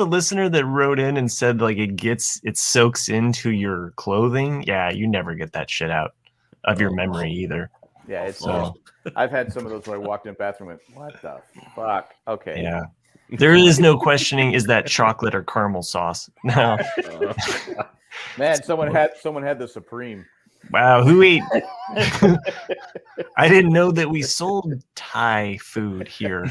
listener that wrote in and said like it soaks into your clothing? Yeah, you never get that shit out of your memory either. Yeah, it's So I've had some of those where I walked in the bathroom and went, what the fuck? Okay. yeah. There is no questioning, is that chocolate or caramel sauce? No. Man, someone had the Supreme. Wow, who ate? I didn't know that we sold Thai food here.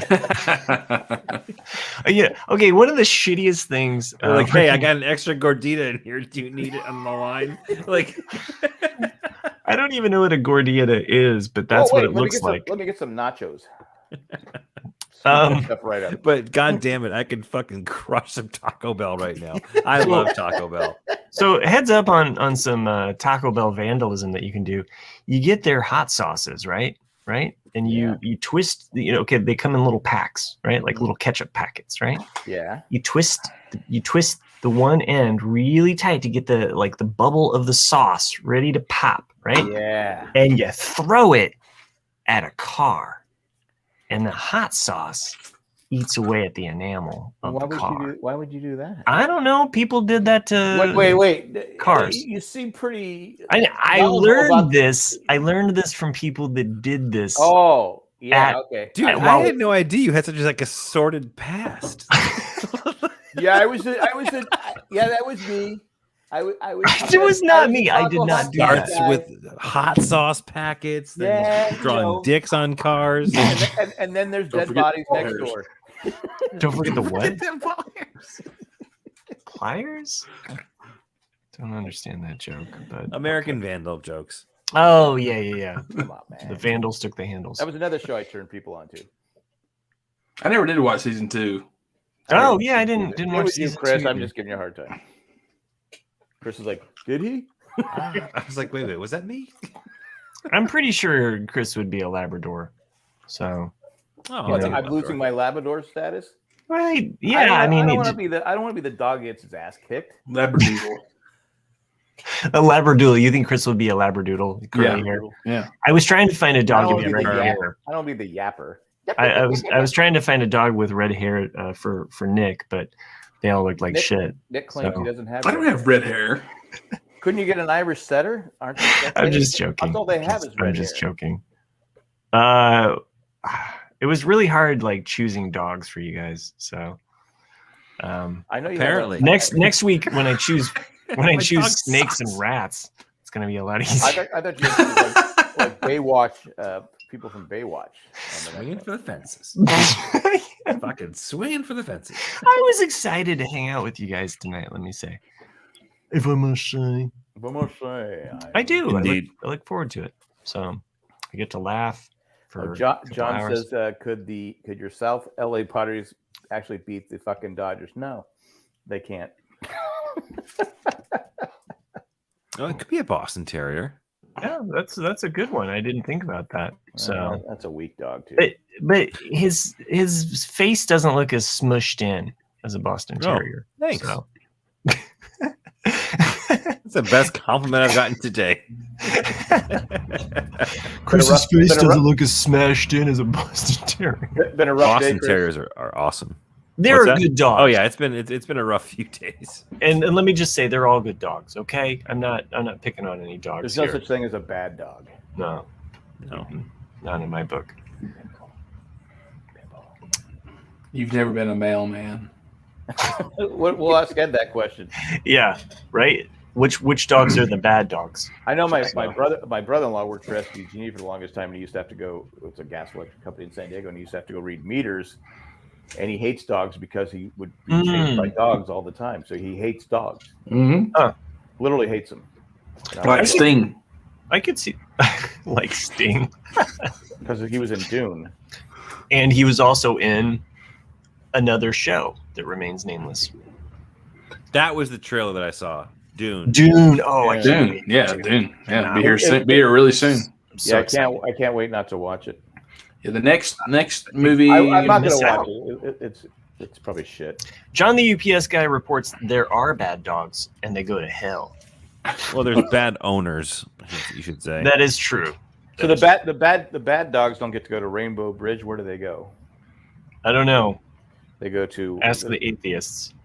Yeah. Okay. One of the shittiest things. They're like, hey, I got an extra gordita in here. Do you need it on the line? Like, I don't even know what a gordita is, but that's what it looks like. Let me get some nachos. Um, Right up. but God damn it, I can fucking crush some Taco Bell right now. I love Taco Bell. So heads up on some Taco Bell vandalism that you can do. You get their hot sauces, right? And you twist. Okay, they come in little packs, right? Like little ketchup packets, right? Yeah. You twist the one end really tight to get the bubble of the sauce ready to pop, right? Yeah. And you throw it at a car. And the hot sauce eats away at the enamel of the car. Why would you do that? I don't know. People did that to wait. cars. You seem pretty. I learned this. I learned this from people that did this. Oh, yeah. Okay, Dude, I had no idea you had such like a sordid past. Yeah, I was. Yeah, that was me. I was. It was not me. I did not do that. Starts with hot sauce packets, then drawing dicks on cars. And then there's dead bodies next door. Don't forget the what? Pliers? Don't understand that joke. But American Vandal jokes. oh yeah. Come on, man. The Vandals took the handles. That was another show I turned people on to. I never did watch season 2. Oh yeah, I didn't It watch was you, season Chris. 2 I'm either. just giving you a hard time. Chris is like, did he? I was like, wait, was that me? I'm pretty sure Chris would be a Labrador. So Oh, I'm losing my Labrador status. right, yeah. I mean, don't want to be the. I don't want to be the dog that gets his ass kicked. Labradoodle. a Labradoodle. You think Chris would be a Labradoodle? Curly hair. Yeah. I was trying to find a dog with red the hair. I don't be the yapper. I was trying to find a dog with red hair for Nick, but they all looked like shit. Nick claims So- he doesn't have. I don't have red hair. Couldn't you get an Irish setter? Aren't they? I'm just joking. That's all they have is red I'm just hair. joking. It was really hard, like choosing dogs for you guys. So, I know you Apparently. next week when I choose My dog snakes sucks. and rats, it's gonna be a lot easier. I thought you were like Baywatch, people from Baywatch. Swinging for the fences. Fucking swinging for the fences. I was excited to hang out with you guys tonight. Let me say, if I must say, I do. Indeed. I look forward to it. So I get to laugh. For John a couple hours. says, could your South LA Padres actually beat the fucking Dodgers? No, they can't. Oh, it could be a Boston Terrier. Yeah, that's a good one. I didn't think about that. So, That's a weak dog too. but his face doesn't look as smushed in as a Boston Oh, Terrier. thanks. So. That's the best compliment I've gotten today. Chris's been a face rough- doesn't look as smashed in as a Boston Terrier. Been a rough Boston day, Chris. Terriers are awesome. They're What's that? good dogs. Oh yeah, it's been a rough few days. And let me just say, they're all good dogs. Okay, I'm not picking on any dogs. There's no here. such thing as a bad dog. No, not in my book. You've never been a mailman. We'll ask Ed that question. Yeah, right. Which dogs are the bad dogs? I know my brother-in-law worked for SDG for the longest time, and he used to have to go. It's a gas electric company in San Diego, and he used to have to go read meters. And he hates dogs because he would be chased by dogs all the time. So he hates dogs. Mm-hmm. Literally hates them. Like Sting. I could see, like Sting, because he was in Dune, and he was also in another show that remains nameless. That was the trailer that I saw. Dune. Oh, Yeah. Dune. Yeah, Dune. Yeah, Nah. be here soon. Be here really soon. I'm so excited. I can't wait not to watch it. Yeah, the next movie. I'm not going miss to out. watch it. It's probably shit. John the UPS guy reports there are bad dogs and they go to hell. Well, there's bad owners, you should say. That is true. So the bad dogs don't get to go to Rainbow Bridge. Where do they go? I don't know. They go to Ask the atheists.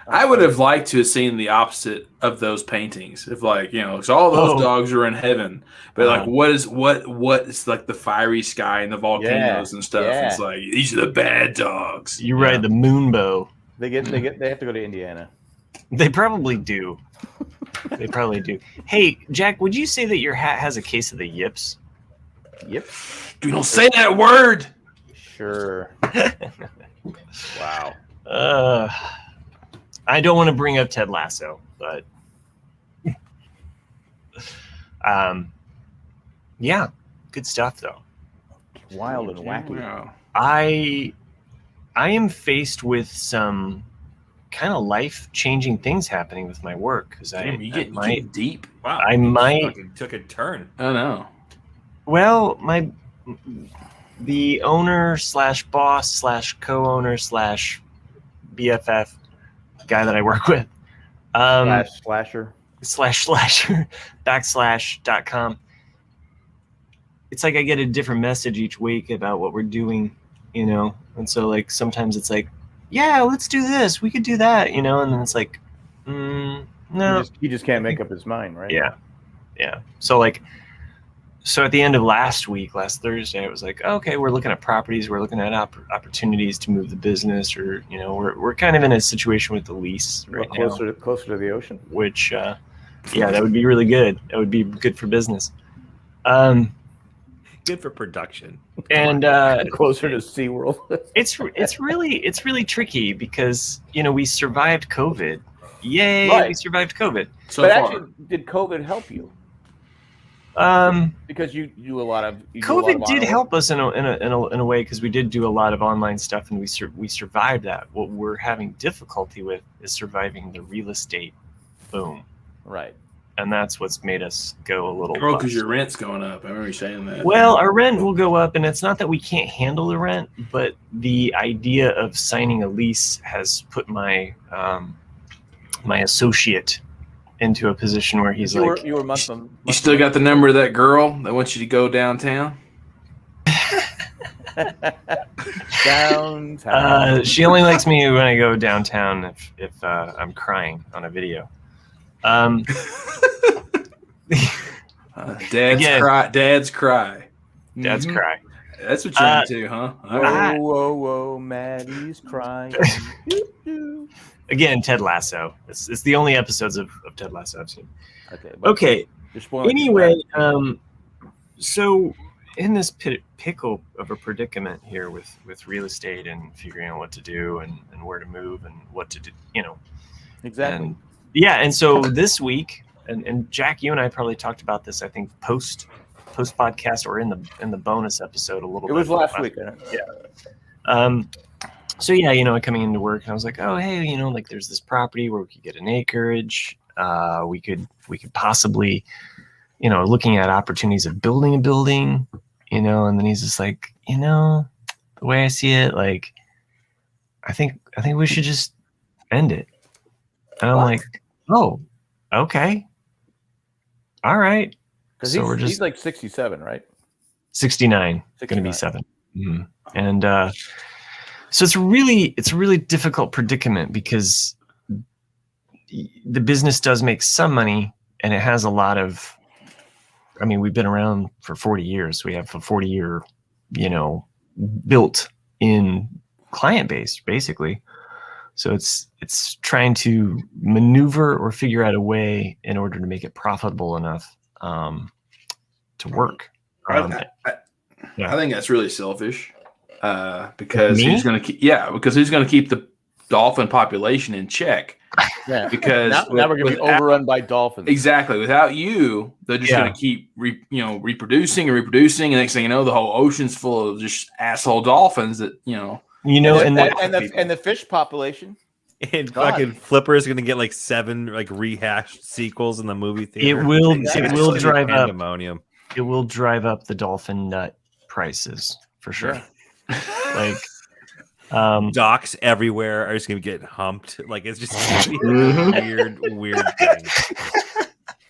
I would have liked to have seen the opposite of those paintings. If so all those dogs are in heaven, but what is like the fiery sky and the volcanoes and stuff? Yeah. It's like these are the bad dogs. You ride the moonbow. They have to go to Indiana. They probably do. They probably do. Hey, Jack, would you say that your hat has a case of the yips? Yep. You don't say that word. Sure. Wow. I don't want to bring up Ted Lasso, but yeah, good stuff though. Wild and wacky. Yeah. I am faced with some kind of life-changing things happening with my work because Damn, you get deep. Wow. I might Fucking took a turn. I know. Well, the owner / boss / co-owner / BFF guy that I work with, Slasher. /slasher /.com. It's like I get a different message each week about what we're doing, and so like sometimes it's like, yeah, let's do this, we could do that, and then it's like, no, He just can't make up his mind, right? yeah. So at the end of last Thursday, I was like, okay, we're looking at properties, we're looking at opportunities to move the business, or we're kind of in a situation with the lease right now, Closer to the ocean. which that would be really good. That would be good for business. Good for production. And Closer to SeaWorld. it's really tricky because we survived COVID. Yay, Right. we survived COVID. So But far. actually, did COVID help you? Because you do a lot of COVID did help us in a way because we did do a lot of online stuff and we survived that. What we're having difficulty with is surviving the real estate boom, right. and that's what's made us go a little. because bust. your rent's going up. I remember you saying that. Well, our rent will go up, and it's not that we can't handle the rent, but the idea of signing a lease has put my my associate into a position where he's You like, were month. You still got the number of that girl that wants you to go downtown? Downtown. she only likes me when I go downtown if I'm crying on a video. Dad's Again. cry. Dad's cry. Dad's Mhm. cry. That's what you're into, huh? All right. Whoa, Maddie's crying. Again, Ted Lasso. It's the only episodes of Ted Lasso I've seen. Okay. Okay. Anyway, so in this pickle of a predicament here with real estate and figuring out what to do and where to move and what to do, Exactly. And so this week, and Jack, you and I probably talked about this, I think post podcast or in the bonus episode a little bit. It was last week. So coming into work and I was like, oh hey, like there's this property where we could get an acreage. We could possibly, looking at opportunities of building a building, and then he's just like, the way I see it, like, I think we should just end it. And I'm like, oh, okay. All right. Because So he's like 67, right? 69, going to be 69. 7. And So it's a really difficult predicament because the business does make some money and it has a lot of, I mean, we've been around for 40 years. We have a 40-year, built in client base basically. So it's trying to maneuver or figure out a way in order to make it profitable enough to work. I think that's really selfish because Me? who's going to keep the dolphin population in check? Yeah. Because now we're going to be overrun by dolphins. Exactly. Without you, they're just going to keep reproducing, and next thing you know, the whole ocean's full of just asshole dolphins that and the fish population. And fucking Flipper is going to get like 7 like rehashed sequels in the movie theater. It will drive up pandemonium. It will drive up the dolphin nut prices for sure. Yeah. Like docks everywhere are just going to get humped. Like it's just gonna be a weird thing.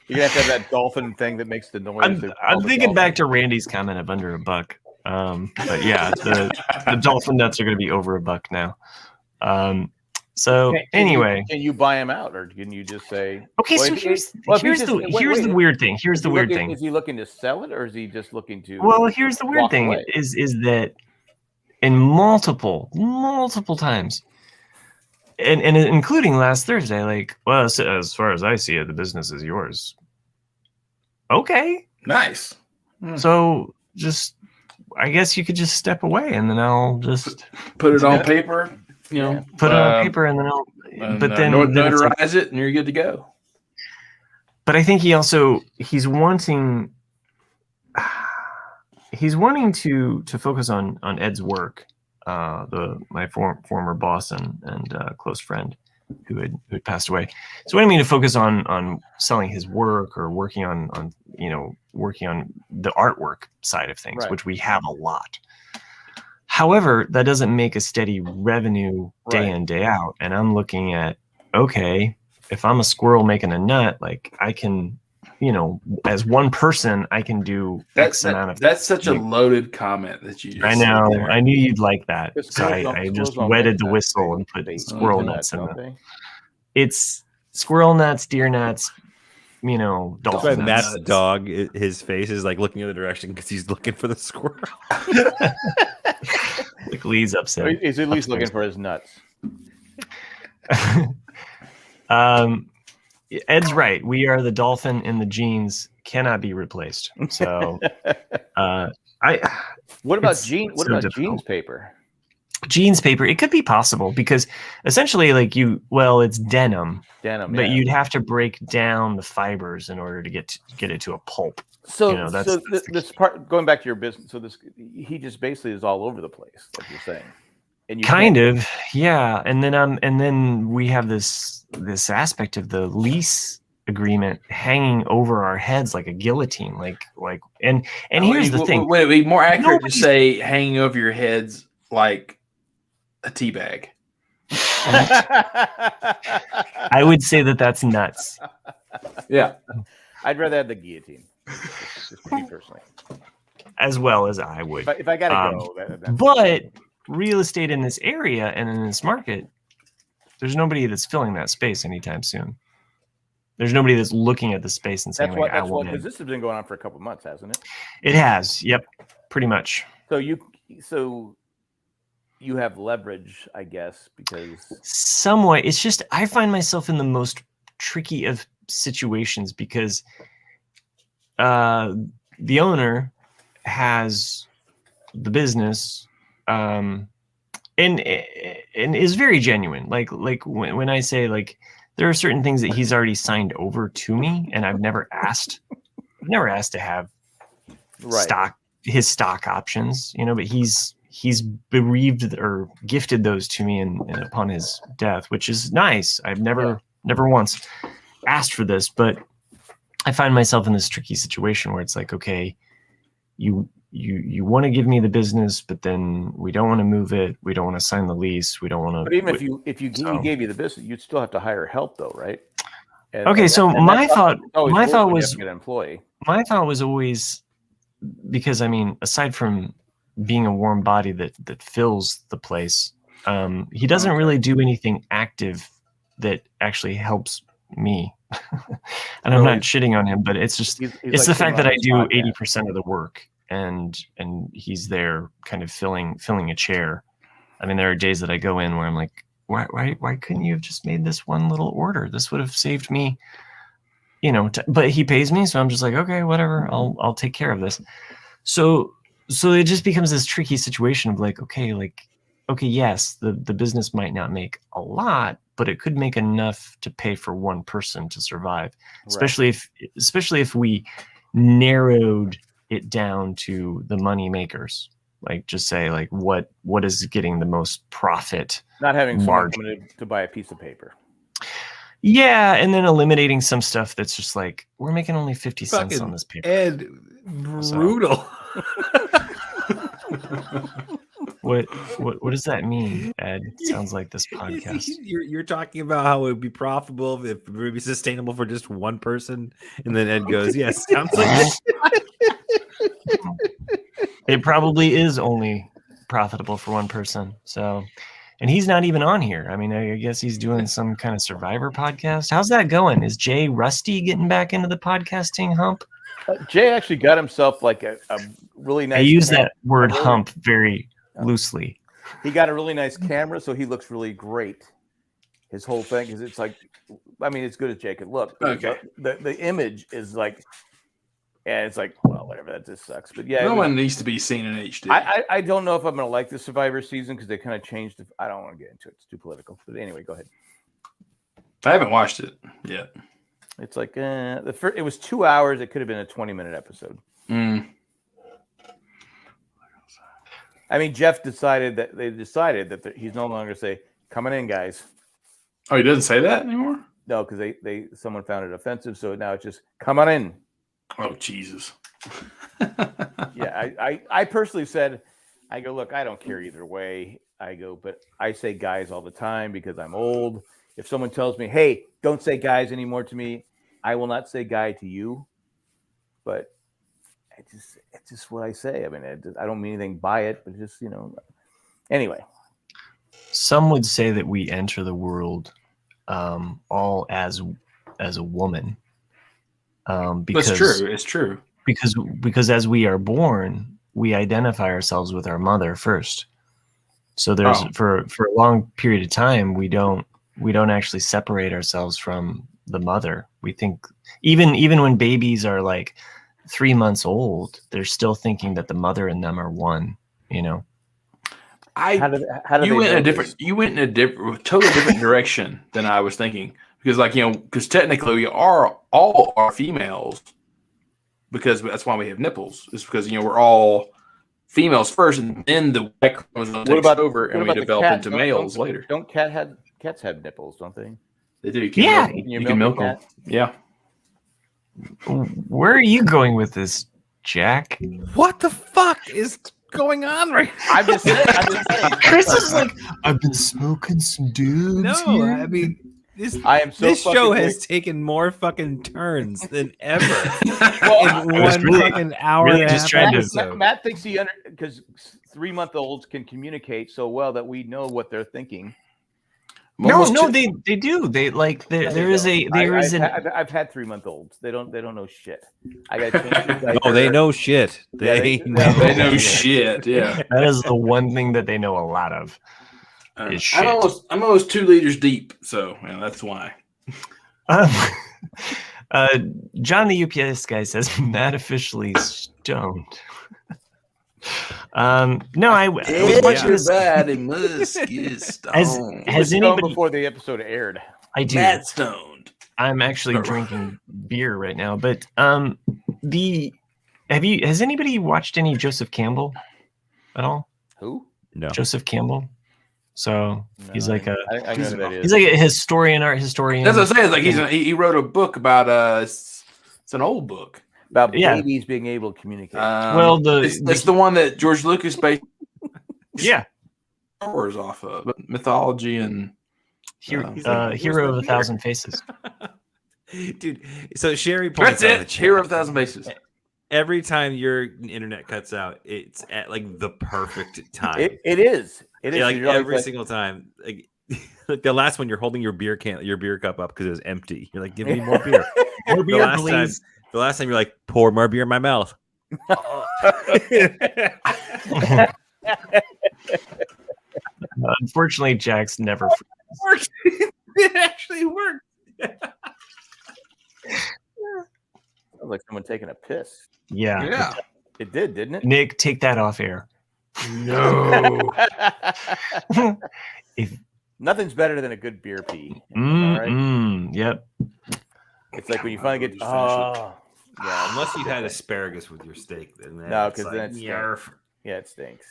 You're going to have that dolphin thing that makes the noise. I'm thinking back to Randy's comment of under $1. But yeah, the dolphin nuts are going to be over $1 now. So anyway, can you buy him out, or can you just say? Okay, so here's the weird thing. Here's the weird thing. Is he looking to sell it, or is he just looking to? Well, here's the weird thing: is that in multiple times, and including last Thursday, like, well, as far as I see it, the business is yours. Okay, nice. So just, I guess you could just step away, and then I'll just put it on paper. Put it on paper, and then I'll. But then notarize it, and you're good to go. But I think he's wanting to focus on Ed's work, my former boss and close friend who had passed away. So wanting me to focus on selling his work or working on the artwork side of things, which we have a lot. However, that doesn't make a steady revenue day in, day out. And I'm looking at, okay, if I'm a squirrel making a nut, like I can, as one person, I can do X amount of. That's such a loaded comment that you just I know. said there. I knew you'd like that. So I just wetted the whistle and put squirrel nuts in it. It's squirrel nuts, deer nuts, dolphin nuts. Matt's dog, his face is like looking in the direction because he's looking for the squirrel. Like Lee's upset. He's at least looking for his nuts. Ed's right. We are the dolphin in the jeans, cannot be replaced. So, what about jeans paper? Jeans paper, it could be possible because essentially, it's denim. But you'd have to break down the fibers in order to get it to a pulp. So, this part, going back to your business, so he just basically is all over the place, like you're saying. And you yeah. And then we have this aspect of the lease agreement hanging over our heads like a guillotine, and here's the thing. Would it be more accurate to say hanging over your heads like a tea bag? I would say that's nuts. Yeah. I'd rather have the guillotine. Just me personally. As well as I would. If I gotta go. But real estate in this area and in this market, there's nobody that's filling that space anytime soon. There's nobody that's looking at the space and saying, because this has been going on for a couple of months, hasn't it? It has. Yep. Pretty much. So you have leverage, I guess, because somewhat. It's just I find myself in the most tricky of situations because the owner has the business and is very genuine. Like when I say there are certain things that he's already signed over to me, and I've never asked to have his stock options, but he's bereaved or gifted those to me upon his death, which is nice. I've never once asked for this, but I find myself in this tricky situation where it's like, okay, you want to give me the business, but then we don't want to move it. We don't want to sign the lease. We don't want to. But even if he gave you the business, you'd still have to hire help, though, right? My thought was an employee. My thought was always, because aside from being a warm body that fills the place, He doesn't really do anything active that actually helps me. And I'm not shitting on him, but it's just He's it's like the fact that I do podcast. 80% of the work, and he's there kind of filling a chair. I mean, there are days that I go in where I'm like, why couldn't you have just made this one little order? This would have saved me, but he pays me, so I'm just like, okay, whatever, I'll take care of this. So it just becomes this tricky situation of like, okay, yes, the business might not make a lot, but it could make enough to pay for one person to survive, especially if we narrowed it down to the money makers. Like, just say, like, what is getting the most profit? Not having someone come in to buy a piece of paper. Yeah, and then eliminating some stuff that's just like, we're making only 50 cents on this paper. Ed, brutal. What does that mean, Ed? Sounds like this podcast. You're talking about how it would be profitable if it would be sustainable for just one person, and then Ed goes, "Yes, sounds like it probably is only profitable for one person." So, and he's not even on here. I mean, I guess he's doing some kind of Survivor podcast. How's that going? Is Jay Rusty getting back into the podcasting hump? Jay actually got himself like a really nice. I use that word hump very loosely. He got a really nice camera, so he looks really great. His whole thing is, it's like, I mean, it's good as Jay could look. Okay. The image is like, and it's like, well, whatever, that just sucks. But yeah, no one needs to be seen in HD. I don't know if I'm going to like the Survivor season because they kind of changed it. I don't want to get into it. It's too political. But anyway, go ahead. I haven't watched it yet. It's like it was 2 hours. It could have been a 20-minute episode. I mean, Jeff decided that he's no longer say coming in, guys. Oh, he doesn't say that anymore? No, because someone found it offensive, so now it's just come on in. Oh, Jesus. Yeah, I personally said, I go, look, I don't care either way. I go, but I say guys all the time because I'm old. If someone tells me, hey, don't say guys anymore to me, I will not say guy to you. But it's just what I say. I mean, I don't mean anything by it, but just, anyway. Some would say that we enter the world all as a woman. Because that's true. It's true. Because as we are born, we identify ourselves with our mother first. So there's for a long period of time, we don't actually separate ourselves from the mother. We think even when babies are like 3 months old, they're still thinking that the mother and them are one, How do you they went in a totally different direction than I was thinking, because because technically we are all are females, because that's why we have nipples. It's because we're all females first, and then the Y chromosome takes over, and we develop into males later. Don't cats have nipples? Don't they? They do. You can milk them. Yeah. Where are you going with this, Jack? what the fuck is going on right now? I'm just saying. Chris is like, I've been smoking some dudes. No, here. I mean, this show has taken more fucking turns than ever in one fucking hour and a half. Matt thinks because 3-month-olds can communicate so well that we know what they're thinking. No, they do. They like there is an. I've had 3-month-olds. They don't know shit. I got to. Oh, they know shit. They know shit. Yeah, that is the one thing that they know a lot of. Is shit. I'm almost 2 liters deep, so that's why. John the UPS guy says Matt officially stoned. No, I was watching this. Bad and Musk is stoned. Has anybody before the episode aired? I do. Matt stoned. I'm actually drinking beer right now, but has anybody watched any Joseph Campbell at all? Who? No. Joseph Campbell. So he's like he's like a art historian. That's what I'm saying. Like he wrote a book about it's an old book about babies being able to communicate. It's the one that George Lucas based Star Wars off of, mythology and Hero of 1,000 Faces. Dude, so Sherry points out Hero of 1,000 Faces. Every time your internet cuts out, it's at like the perfect time. It is. It is Yeah, like you're always every like- single time. Like the last one, you're holding your beer cup up because it was empty. You're like, give me more beer. More The beer, last please. the last time you're like, pour more beer in my mouth. Unfortunately, Jack's never. Worked. It actually worked. Sounds like someone taking a piss. Yeah. Yeah. It did, didn't it? Nick, take that off air. No. Nothing's better than a good beer pee. All right? Yep. It's like when you finally get. Yeah, Yeah, unless you had asparagus with your steak, then No, it's 'cause then it yarf. yeah, it stinks.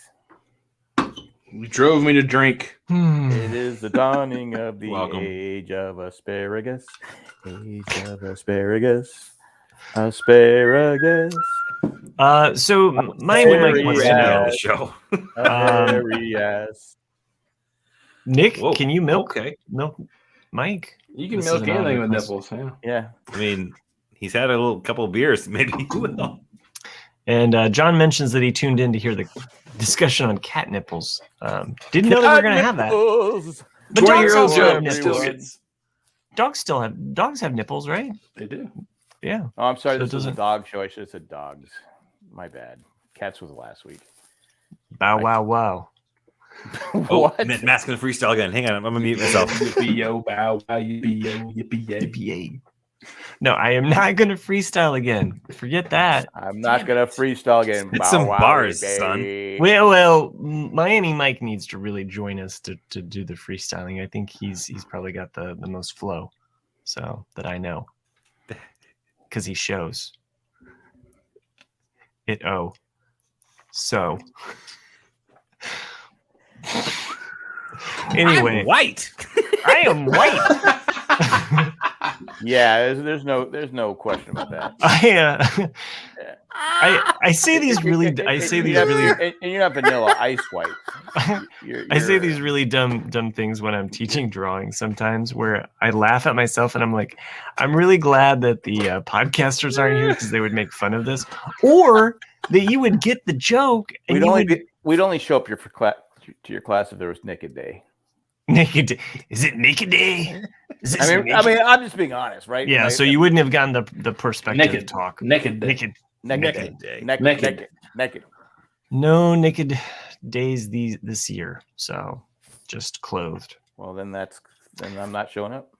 You drove me to drink. It is the dawning of the Welcome. age of asparagus. Age of asparagus. Asparagus. So Miami Mike wants to Randy know. on the show. Asparagus. Nick, Whoa, can you milk Okay. Mike? You can This is milk an anything odd with request. nipples. Yeah. Yeah. I mean, he's had a couple of beers. Maybe he will. And John mentions that he tuned in to hear the discussion on cat nipples. Didn't know they were going to have that. Nipples. But dogs 20-year-old also have Joe still nipples. gets. Dogs have nipples, right? They do. Yeah. Oh, I'm sorry. So it This is a doesn't- dog show. I should have said dogs. My bad. Cats was last week. Bow wow wow. Oh, What? Matt's gonna freestyle again. Hang on, I'm gonna mute myself. Yippee yo, bow, bow, yippee yo, yippee yay. EPA. No, I am not going to freestyle again. Forget that. I'm not gonna freestyle again. Spit some bars, son. Well, Miami Mike needs to really join us to do the freestyling. I think he's probably got the most flow, so that I know, because he shows it. Oh, so anyway, I'm white. I am white. Yeah, there's no question about that. I say these really and you're not vanilla ice white. I say these really dumb things when I'm teaching drawing sometimes, where I laugh at myself and I'm like, I'm really glad that the podcasters aren't here because they would make fun of this, or that you would get the joke and We'd only show up to your class if there was naked day. naked. Is it naked day? Is this I mean, naked? I'm just being honest, right? Yeah. Like, So you wouldn't have gotten the perspective Naked talk. Naked. Naked. naked day. naked. No naked days this year. So just clothed. Well, then I'm not showing up.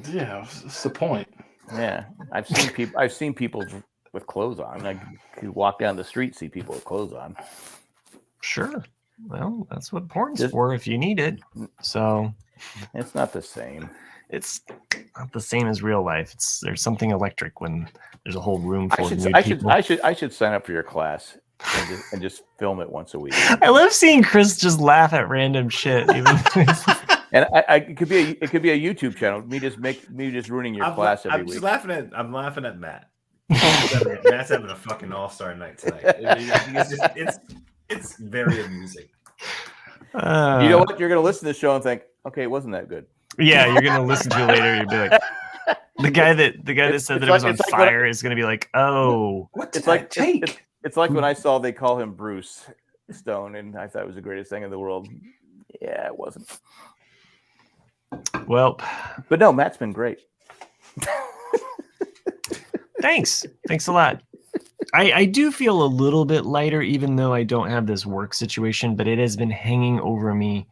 Yeah, what's the point? Yeah, I've seen people with clothes on. I could walk down the street, see people with clothes on. Sure. Well, that's what porn's Just- for if you need it. So It's not the same. it's not the same as real life. There's something electric when there's a whole room full of nude people. I should sign up for your class and just film it once a week. I love seeing Chris just laugh at random shit. Even And it could be a YouTube channel. Me just ruining your class every week. I'm laughing at Matt. Matt's having a fucking all-star night tonight. It's very amusing. You know what? You're gonna listen to the show and think, okay, it wasn't that good. Yeah, you're gonna listen to it later. You'll be like, the guy that said that it was on fire is gonna be like, oh, What It's did like I take? It's like when I saw they call him Bruce Stone, and I thought it was the greatest thing in the world. Yeah, it wasn't. well, But no, Matt's been great. thanks a lot. I do feel a little bit lighter, even though I don't have this work situation, but it has been hanging over me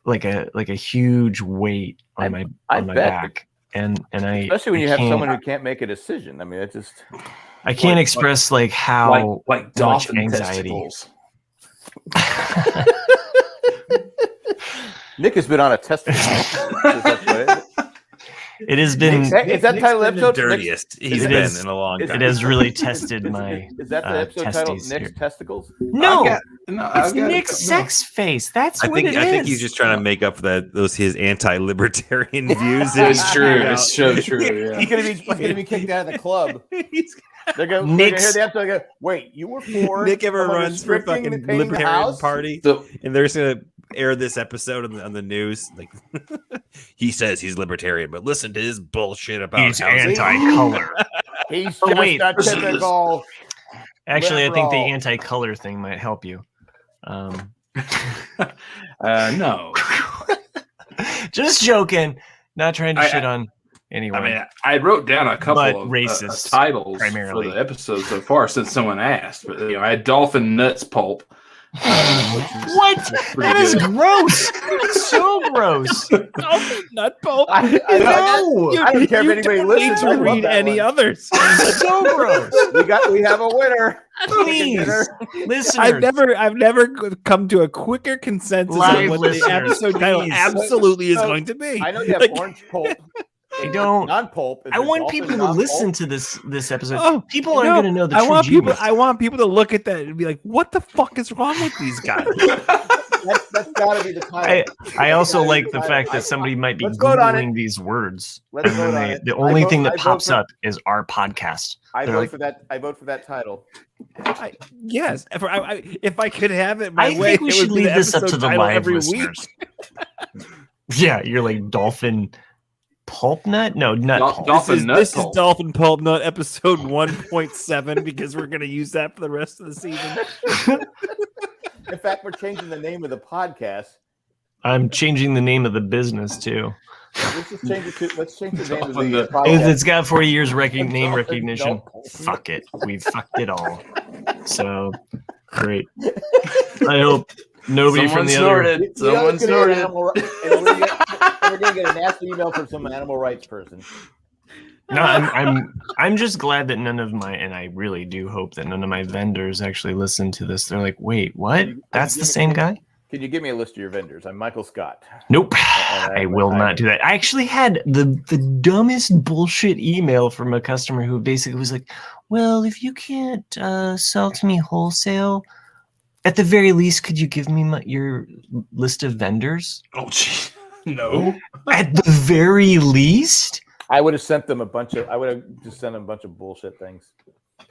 like a huge weight on my bet. back, and I Especially when you I have can't- someone who can't make a decision. I mean, it just I can't express like how Like much dolphin anxiety. testicles. Nick has been on a test. It has been. Is that title Nick's been episode? the dirtiest he's it been is- in a long it time. It has really tested my. Is that the episode titled testes Nick's here. Testicles? No, I've it's got Nick's sex face. That's I what think it is. I think he's just trying to make up for those his anti-libertarian views. It's true. It's so true. Yeah. He's gonna be kicked out of the club. He's- They're gonna hear Nick's- the episode and go, wait, you were for Nick ever someone runs for restricting fucking paying the libertarian house? party, So, and they're just gonna air this episode on the news. Like he says he's libertarian, but listen to his bullshit about He's housing. anti-color. He's Oh, just wait. a typical. Actually, I think the Liberal. anti-color thing might help you. No. Just joking. Not trying to shit on anyone. I mean, I wrote down a couple But of racist, titles primarily. for the episode so far since someone asked. But I had Dolphin Nuts Pulp. What? That is gross. That's so gross. Dolphin Nut Pulp. I don't care if anybody Need listens. I to love read that any one. others. So gross. We have a winner. Please, listeners. I've never come to a quicker consensus Live on what listeners, the episode title please. absolutely is So, going to be. I know you have Like- orange pulp. I don't. Non-pulp. I want people to listen to this episode. Oh, People aren't going to know the true genius. I want people to look at that and be like, "What the fuck is wrong with these guys?" That's got to be the title. I also like the fact that somebody might be Let's vote on Googling these words. Let's and vote then on it. the only thing I that vote pops for- up is our podcast. I They're vote like, for that. I vote for that title. Yes, if I could have it my I way, think we it should would be leave this up to episode the title live every listeners. Yeah, you're like Dolphin Pulp Nut? No, Nut Pulp. Dolphin Nut This is Pulp. Dolphin Pulp Nut episode 1.7 because we're going to use that for the rest of the season. In fact, we're changing the name of the podcast. I'm changing the name of the business too. Let's just change it to. Let's change the name of Dolphin the Nut. If podcast. it's got 40 years name Dolphin recognition, Nut Pulp. fuck it. We fucked it all. So great. I hope nobody Someone from the snorted. other. Someone snorted. And we're gonna get a nasty email from some animal rights person. No, I'm just glad that none of my, and I really do hope that none of my vendors actually listen to this. They're like, wait, what? That's the same guy? Can you give me a list of your vendors? I'm Michael Scott. Nope. I will not do that. I actually had the dumbest bullshit email from a customer who basically was like, well, if you can't sell to me wholesale, at the very least, could you give me your list of vendors? Oh, gee. No. At the very least? I would have sent them a bunch of. I would have just sent them a bunch of bullshit things.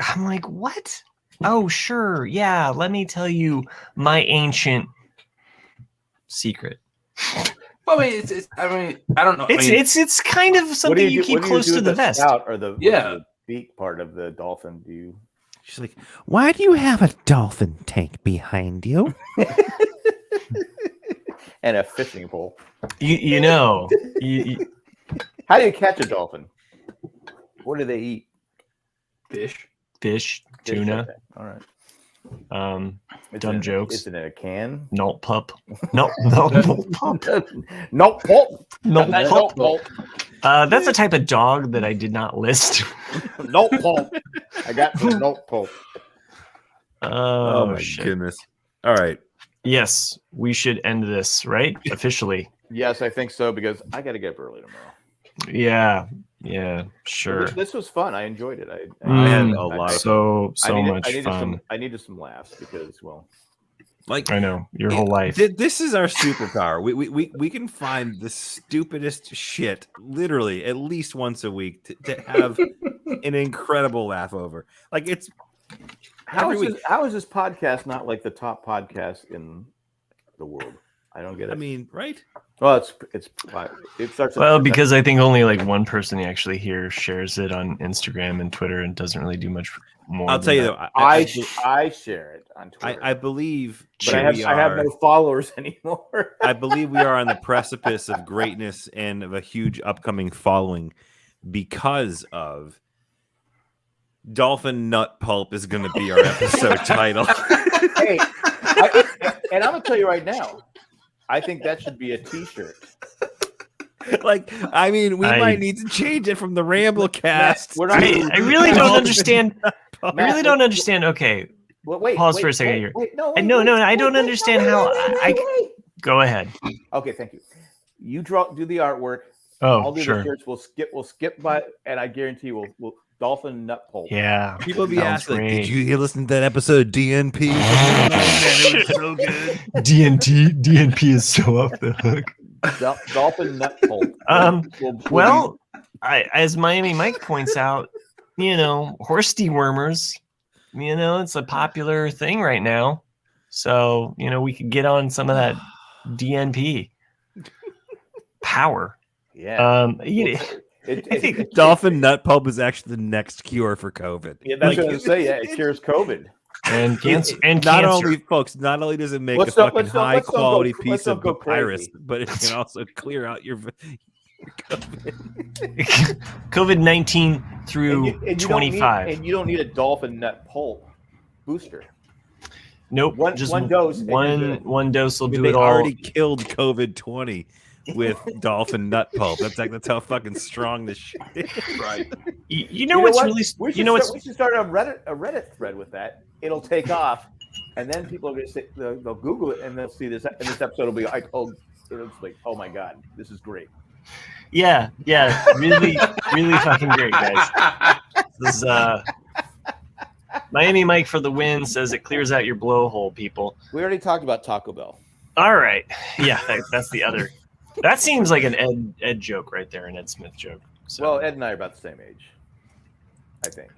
I'm like, what? Oh, sure. Yeah, let me tell you my ancient secret. Well, I mean, I don't know. It's kind of something you keep close to the vest. Snout or the Yeah. the beak part of the dolphin? Do you? She's like, why do you have a dolphin tank behind you? And a fishing pole. You know, How do you catch a dolphin? What do they eat? Fish. fish, tuna, Okay. All right. It's dumb in, jokes. Is it in a can? Nalt pup. No pup. No pulp. No No pup. pulp. That's a type of dog that I did not list. No pulp. I got some no pulp. Oh, my shit. goodness. All right. Yes, we should end this, right? Officially. Yes, I think so because I got to get up early tomorrow. Yeah, sure. This was fun. I enjoyed it. I had a lot of so I much needed fun. I needed some laughs because, well, Like I know your whole life. This is our superpower. We can find the stupidest shit literally at least once a week to have an incredible laugh over. Like it's how every is week. this podcast not like the top podcast in the world? I don't get it. I mean, right? Well, it starts. Well, because I think only like one person actually here shares it on Instagram and Twitter and doesn't really do much more. I'll than tell you that. though, I share it on Twitter. I believe but I have no followers anymore. I believe we are on the precipice of greatness and of a huge upcoming following because of Dolphin Nut Pulp is going to be our episode title. Hey, and I'm gonna tell you right now, I think that should be a T-shirt. Like, I mean, we might need to change it from the Ramblecast. We're not. I really don't understand. I Matt, really don't understand. Okay, Well, wait. Pause for a second here. No, no, I don't understand how. I go ahead. Okay, thank you. You do the artwork. I'll Oh, do sure. the shirts. We'll skip by, and I guarantee we'll Dolphin Nut Pulp. Yeah. People be Sounds asking, like, great. did you listen to that episode of DNP? Man, it was so good. DNP is so off the hook. Dolphin Nut Pulp. Well, as Miami Mike points out, horse dewormers, it's a popular thing right now. So, we could get on some of that DNP power. Yeah. I think Dolphin Nut Pulp is actually the next cure for COVID. Yeah, that's what I was going to say. Yeah, it cures COVID. And cancer. And not cancer. only, folks, not only does it make Let's a don't- fucking let's don't- high let's don't go- quality let's piece don't of go papyrus, crazy. but it can also clear out your COVID-19 through and you 25. and you don't need a dolphin nut pulp booster. Nope. One just dose and you're good. one dose will do they it all. already killed COVID-20 with dolphin nut pulp. That's how fucking strong this shit is. Right. You know what's what? really We should start a Reddit thread with that. It'll take off, and then people are gonna say they'll Google it and they'll see this, and this episode will be like, oh my god, this is great. Yeah, really, really fucking great, guys. This is Miami Mike for the win says it clears out your blowhole, people. We already talked about Taco Bell. All right, yeah, that's the other. That seems like an Ed joke right there, an Ed Smith joke. So. Well, Ed and I are about the same age, I think.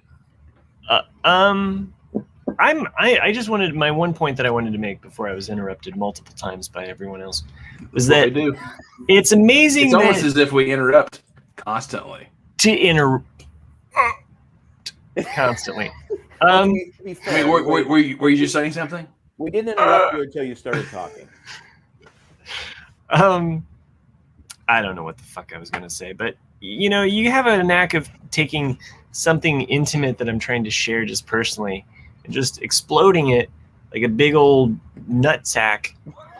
I just wanted my one point that I wanted to make before I was interrupted multiple times by everyone else was that we do. it's amazing. It's almost as if we interrupt constantly. Constantly. To be fair, Were you just saying something? we didn't interrupt you until you started talking. I don't know what the fuck I was gonna say, but you have a knack of taking something intimate that I'm trying to share just personally and just exploding it like a big old nutsack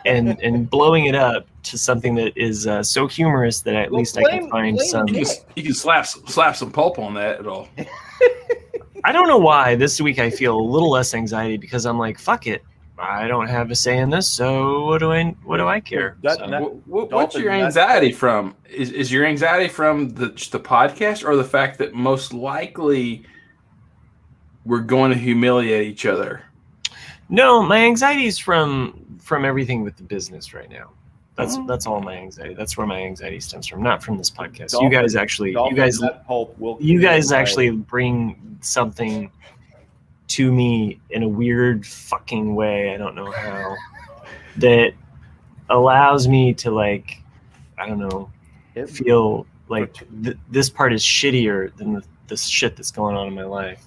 and blowing it up to something that is so humorous that at least I can find some. You can slap some pulp on that at all. I don't know why this week I feel a little less anxiety because I'm like, fuck it. I don't have a say in this, so what do I care? What's your anxiety from? Is your anxiety from the podcast or the fact that most likely we're going to humiliate each other? No, my anxiety is from everything with the business right now. That's all my anxiety. That's where my anxiety stems from, not from this podcast. You guys actually bring something to me in a weird fucking way. I don't know how that allows me to feel like this part is shittier than the shit that's going on in my life,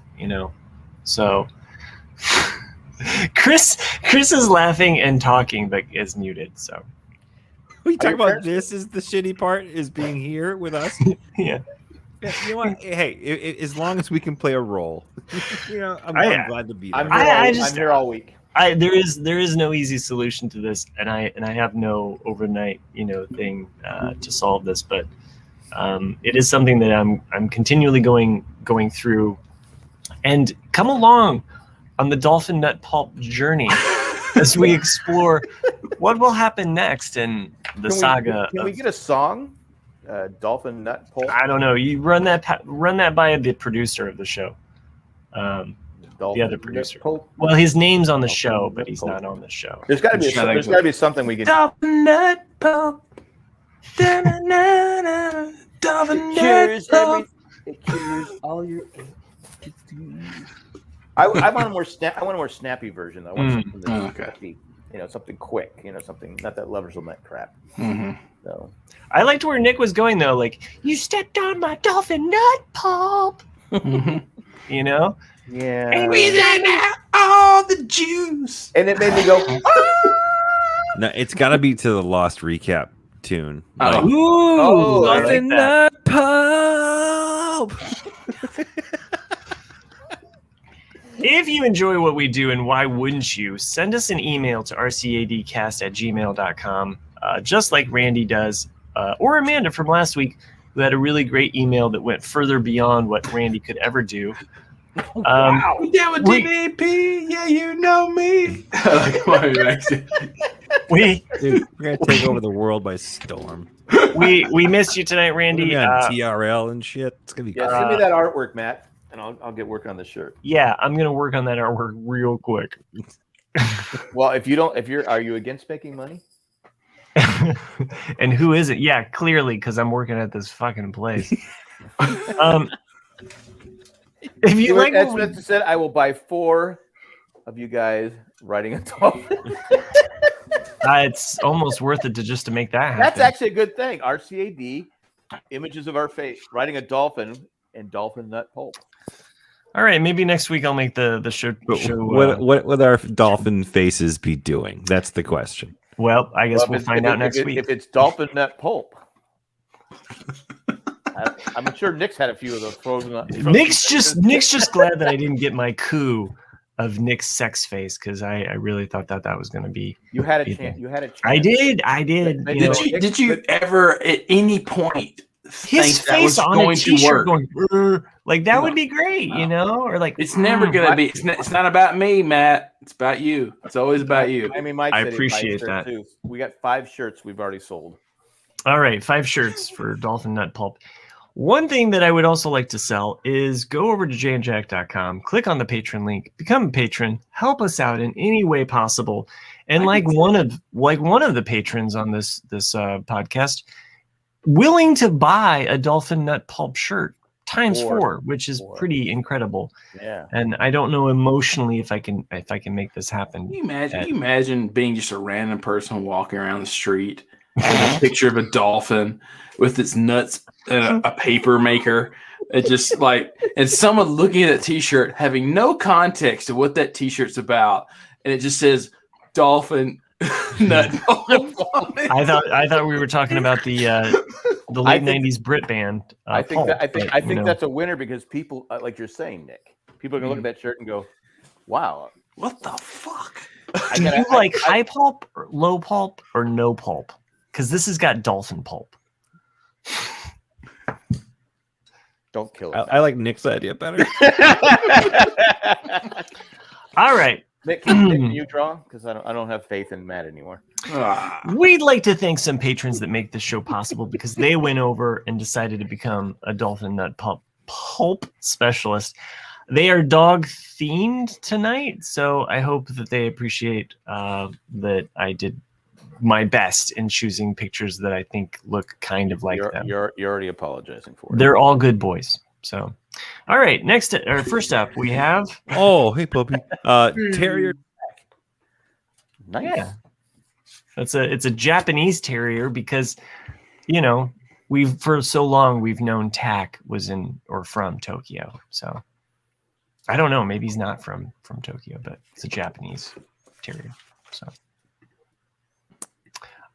So Chris is laughing and talking, but is muted. So we talk about this is the shitty part is being here with us. Yeah. You know what? Hey, as long as we can play a role, I'm glad to be there. I'm here all week. There is no easy solution to this, and I have no overnight thing to solve this, but it is something that I'm continually going through, and come along on the dolphin nut pulp journey as we explore what will happen next in the saga. Can we get a song? Dolphin nut pulp. I don't know. You run that by the producer of the show. The other producer. Well, his name's on the show, but he's not on the show. There's got to be something we can. Dolphin nut pulp. Dolphin nut pulp. It cures all your. I want a more snappy version though. I want something that's snappy, something quick, something not that lovers will nut crap. Mm-hmm. So I liked where Nick was going though. Like, you stepped on my dolphin nut pulp. yeah. And we let out all the juice. And it made me go. No, it's got to be to the Lost recap tune. Ooh, I like that. Nut pulp. If you enjoy what we do, and why wouldn't you, send us an email to rcadcast@gmail.com, just like Randy does, or Amanda from last week, who had a really great email that went further beyond what Randy could ever do. Wow. Yeah, with DVP, yeah, you know me. Dude, we're gonna take over the world by storm. We missed you tonight, Randy. TRL and shit. It's gonna be. Yeah, send me that artwork, Matt. And I'll get working on the shirt. Yeah, I'm gonna work on that artwork real quick. Well, are you against making money? And who is it? Yeah, clearly, because I'm working at this fucking place. If you like, Ed Smith said, I will buy 4 of you guys riding a dolphin. It's almost worth it to make that happen. That's actually a good thing. RCAD, images of our face, riding a dolphin and dolphin nut pulp. All right, maybe next week I'll make the show. What would our dolphin faces be doing? That's the question. Well, I guess we'll find out next week. If it's dolphin nut pulp. I'm sure Nick's had a few of those frozen. Nick's just glad that I didn't get my coup of Nick's sex face because I really thought that was going to be. You had a chance. You had a chance. I did. Did you ever at any point his face on a t-shirt going like that would be great, or like it's never going to be. It's not about me, Matt. It's about you. It's always about you. I appreciate that. Too. We got 5 shirts we've already sold. All right, 5 shirts for Dolphin Nut Pulp. One thing that I would also like to sell is go over to jayandjack.com, click on the patron link, become a patron, help us out in any way possible. And like one of the patrons on this podcast, willing to buy a Dolphin Nut Pulp shirt times 4, which is pretty incredible. Yeah. And I don't know emotionally if I can make this happen. Can you imagine being just a random person walking around the street with a picture of a dolphin with its nuts and a paper maker? It just and someone looking at that t-shirt having no context of what that t-shirt's about, and it just says dolphin nut. I thought we were talking about the late '90s Brit band. I think that's a winner because people, like you're saying, Nick, people are gonna look at that shirt and go, "Wow, what the fuck?" Do you like high pulp, or low pulp, or no pulp? Because this has got dolphin pulp. Don't kill it. I like Nick's idea better. All right. Nick, can you draw? Because I don't have faith in Matt anymore. We'd like to thank some patrons that make this show possible because they went over and decided to become a Dolphin Nut Pulp specialist. They are dog themed tonight, so I hope that they appreciate that I did my best in choosing pictures that I think look kind of like them. You're already apologizing for it. They're all good boys. So, all right. First up, we have. Oh, hey, puppy. Terrier. Nice. Yeah. It's a Japanese terrier because, for so long we've known Tak was in or from Tokyo. So, I don't know. Maybe he's not from Tokyo, but it's a Japanese terrier. So.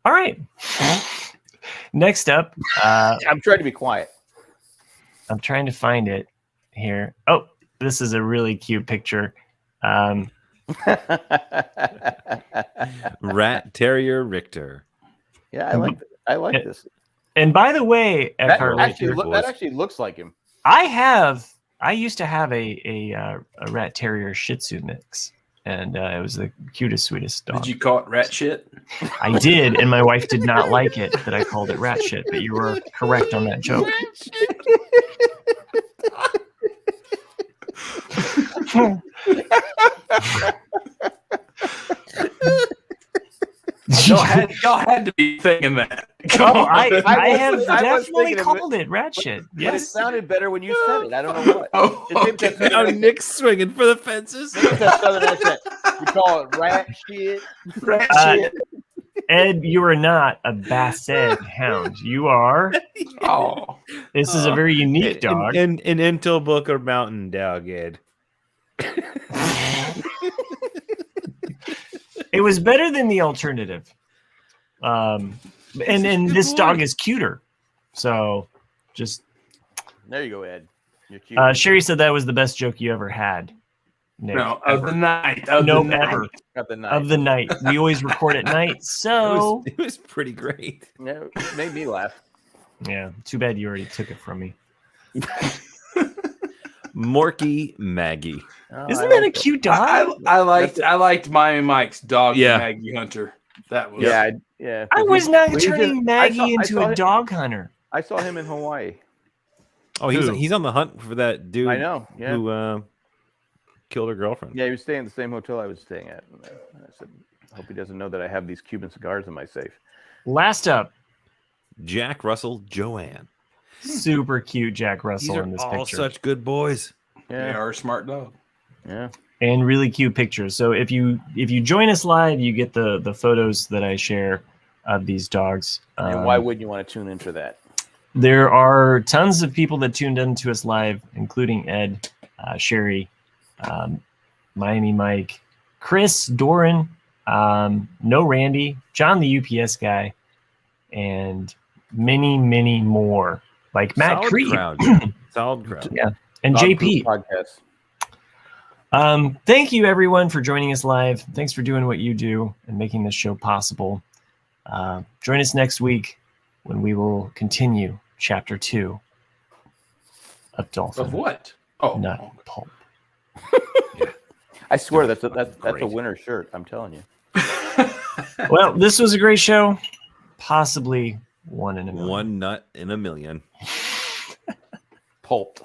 All right. Next up, I'm trying to be quiet. I'm trying to find it here. Oh, this is a really cute picture. Rat Terrier Richter. Yeah, I like this. And by the way, that actually looks like him. I used to have a Rat Terrier Shih Tzu mix. And it was the cutest, sweetest dog. Did you call it rat shit? I did, and my wife did not like it that I called it rat shit, but you were correct on that joke. Y'all had to be thinking that. I have definitely called it rat shit. Yes. But it sounded better when you said it. I don't know what. Okay. Now Nick's swinging for the fences. You call it rat shit. Rat shit. Ed, you are not a Basset hound. You are. Oh, this is a very unique dog. An Intel Booker Mountain dog, Ed. It was better than the alternative. And this dog is cuter. So just. There you go, Ed. You're cute. Sherry said that was the best joke you ever had. Nick. No, of the night. Of the night. We always record at night, so it was pretty great. Yeah, it made me laugh. Yeah, too bad you already took it from me. Morky Maggie. Isn't that a cute dog? I liked Miami Mike's dog, Maggie Hunter. That was yeah. I was not turning Maggie into a dog hunter. I saw him in Hawaii. Oh, he's on the hunt for that dude. I know. Yeah. Who killed her girlfriend. Yeah, he was staying at the same hotel I was staying at. And I said, I hope he doesn't know that I have these Cuban cigars in my safe. Last up, Jack Russell Joanne. Super cute Jack Russell in this picture. All such good boys. Yeah, they are a smart dog. Yeah. And really cute pictures. So if you join us live, you get the photos that I share of these dogs. And why wouldn't you want to tune in for that? There are tons of people that tuned in to us live, including Ed. Sherry, Miami Mike, Chris, Doran, no Randy, John the UPS guy, and many, many more. Like Matt Solid Creed. crowd, man. Solid crowd. Yeah. And Dog JP. Poop Podcast. Thank you, everyone, for joining us live. Thanks for doing what you do and making this show possible. Join us next week when we will continue Chapter 2 of Dolphin. Of what? Oh, Nut Pulp. I swear that's a Great. winner shirt. I'm telling you. Well, this was a great show. Possibly one in a million. One nut in a million. Pulp.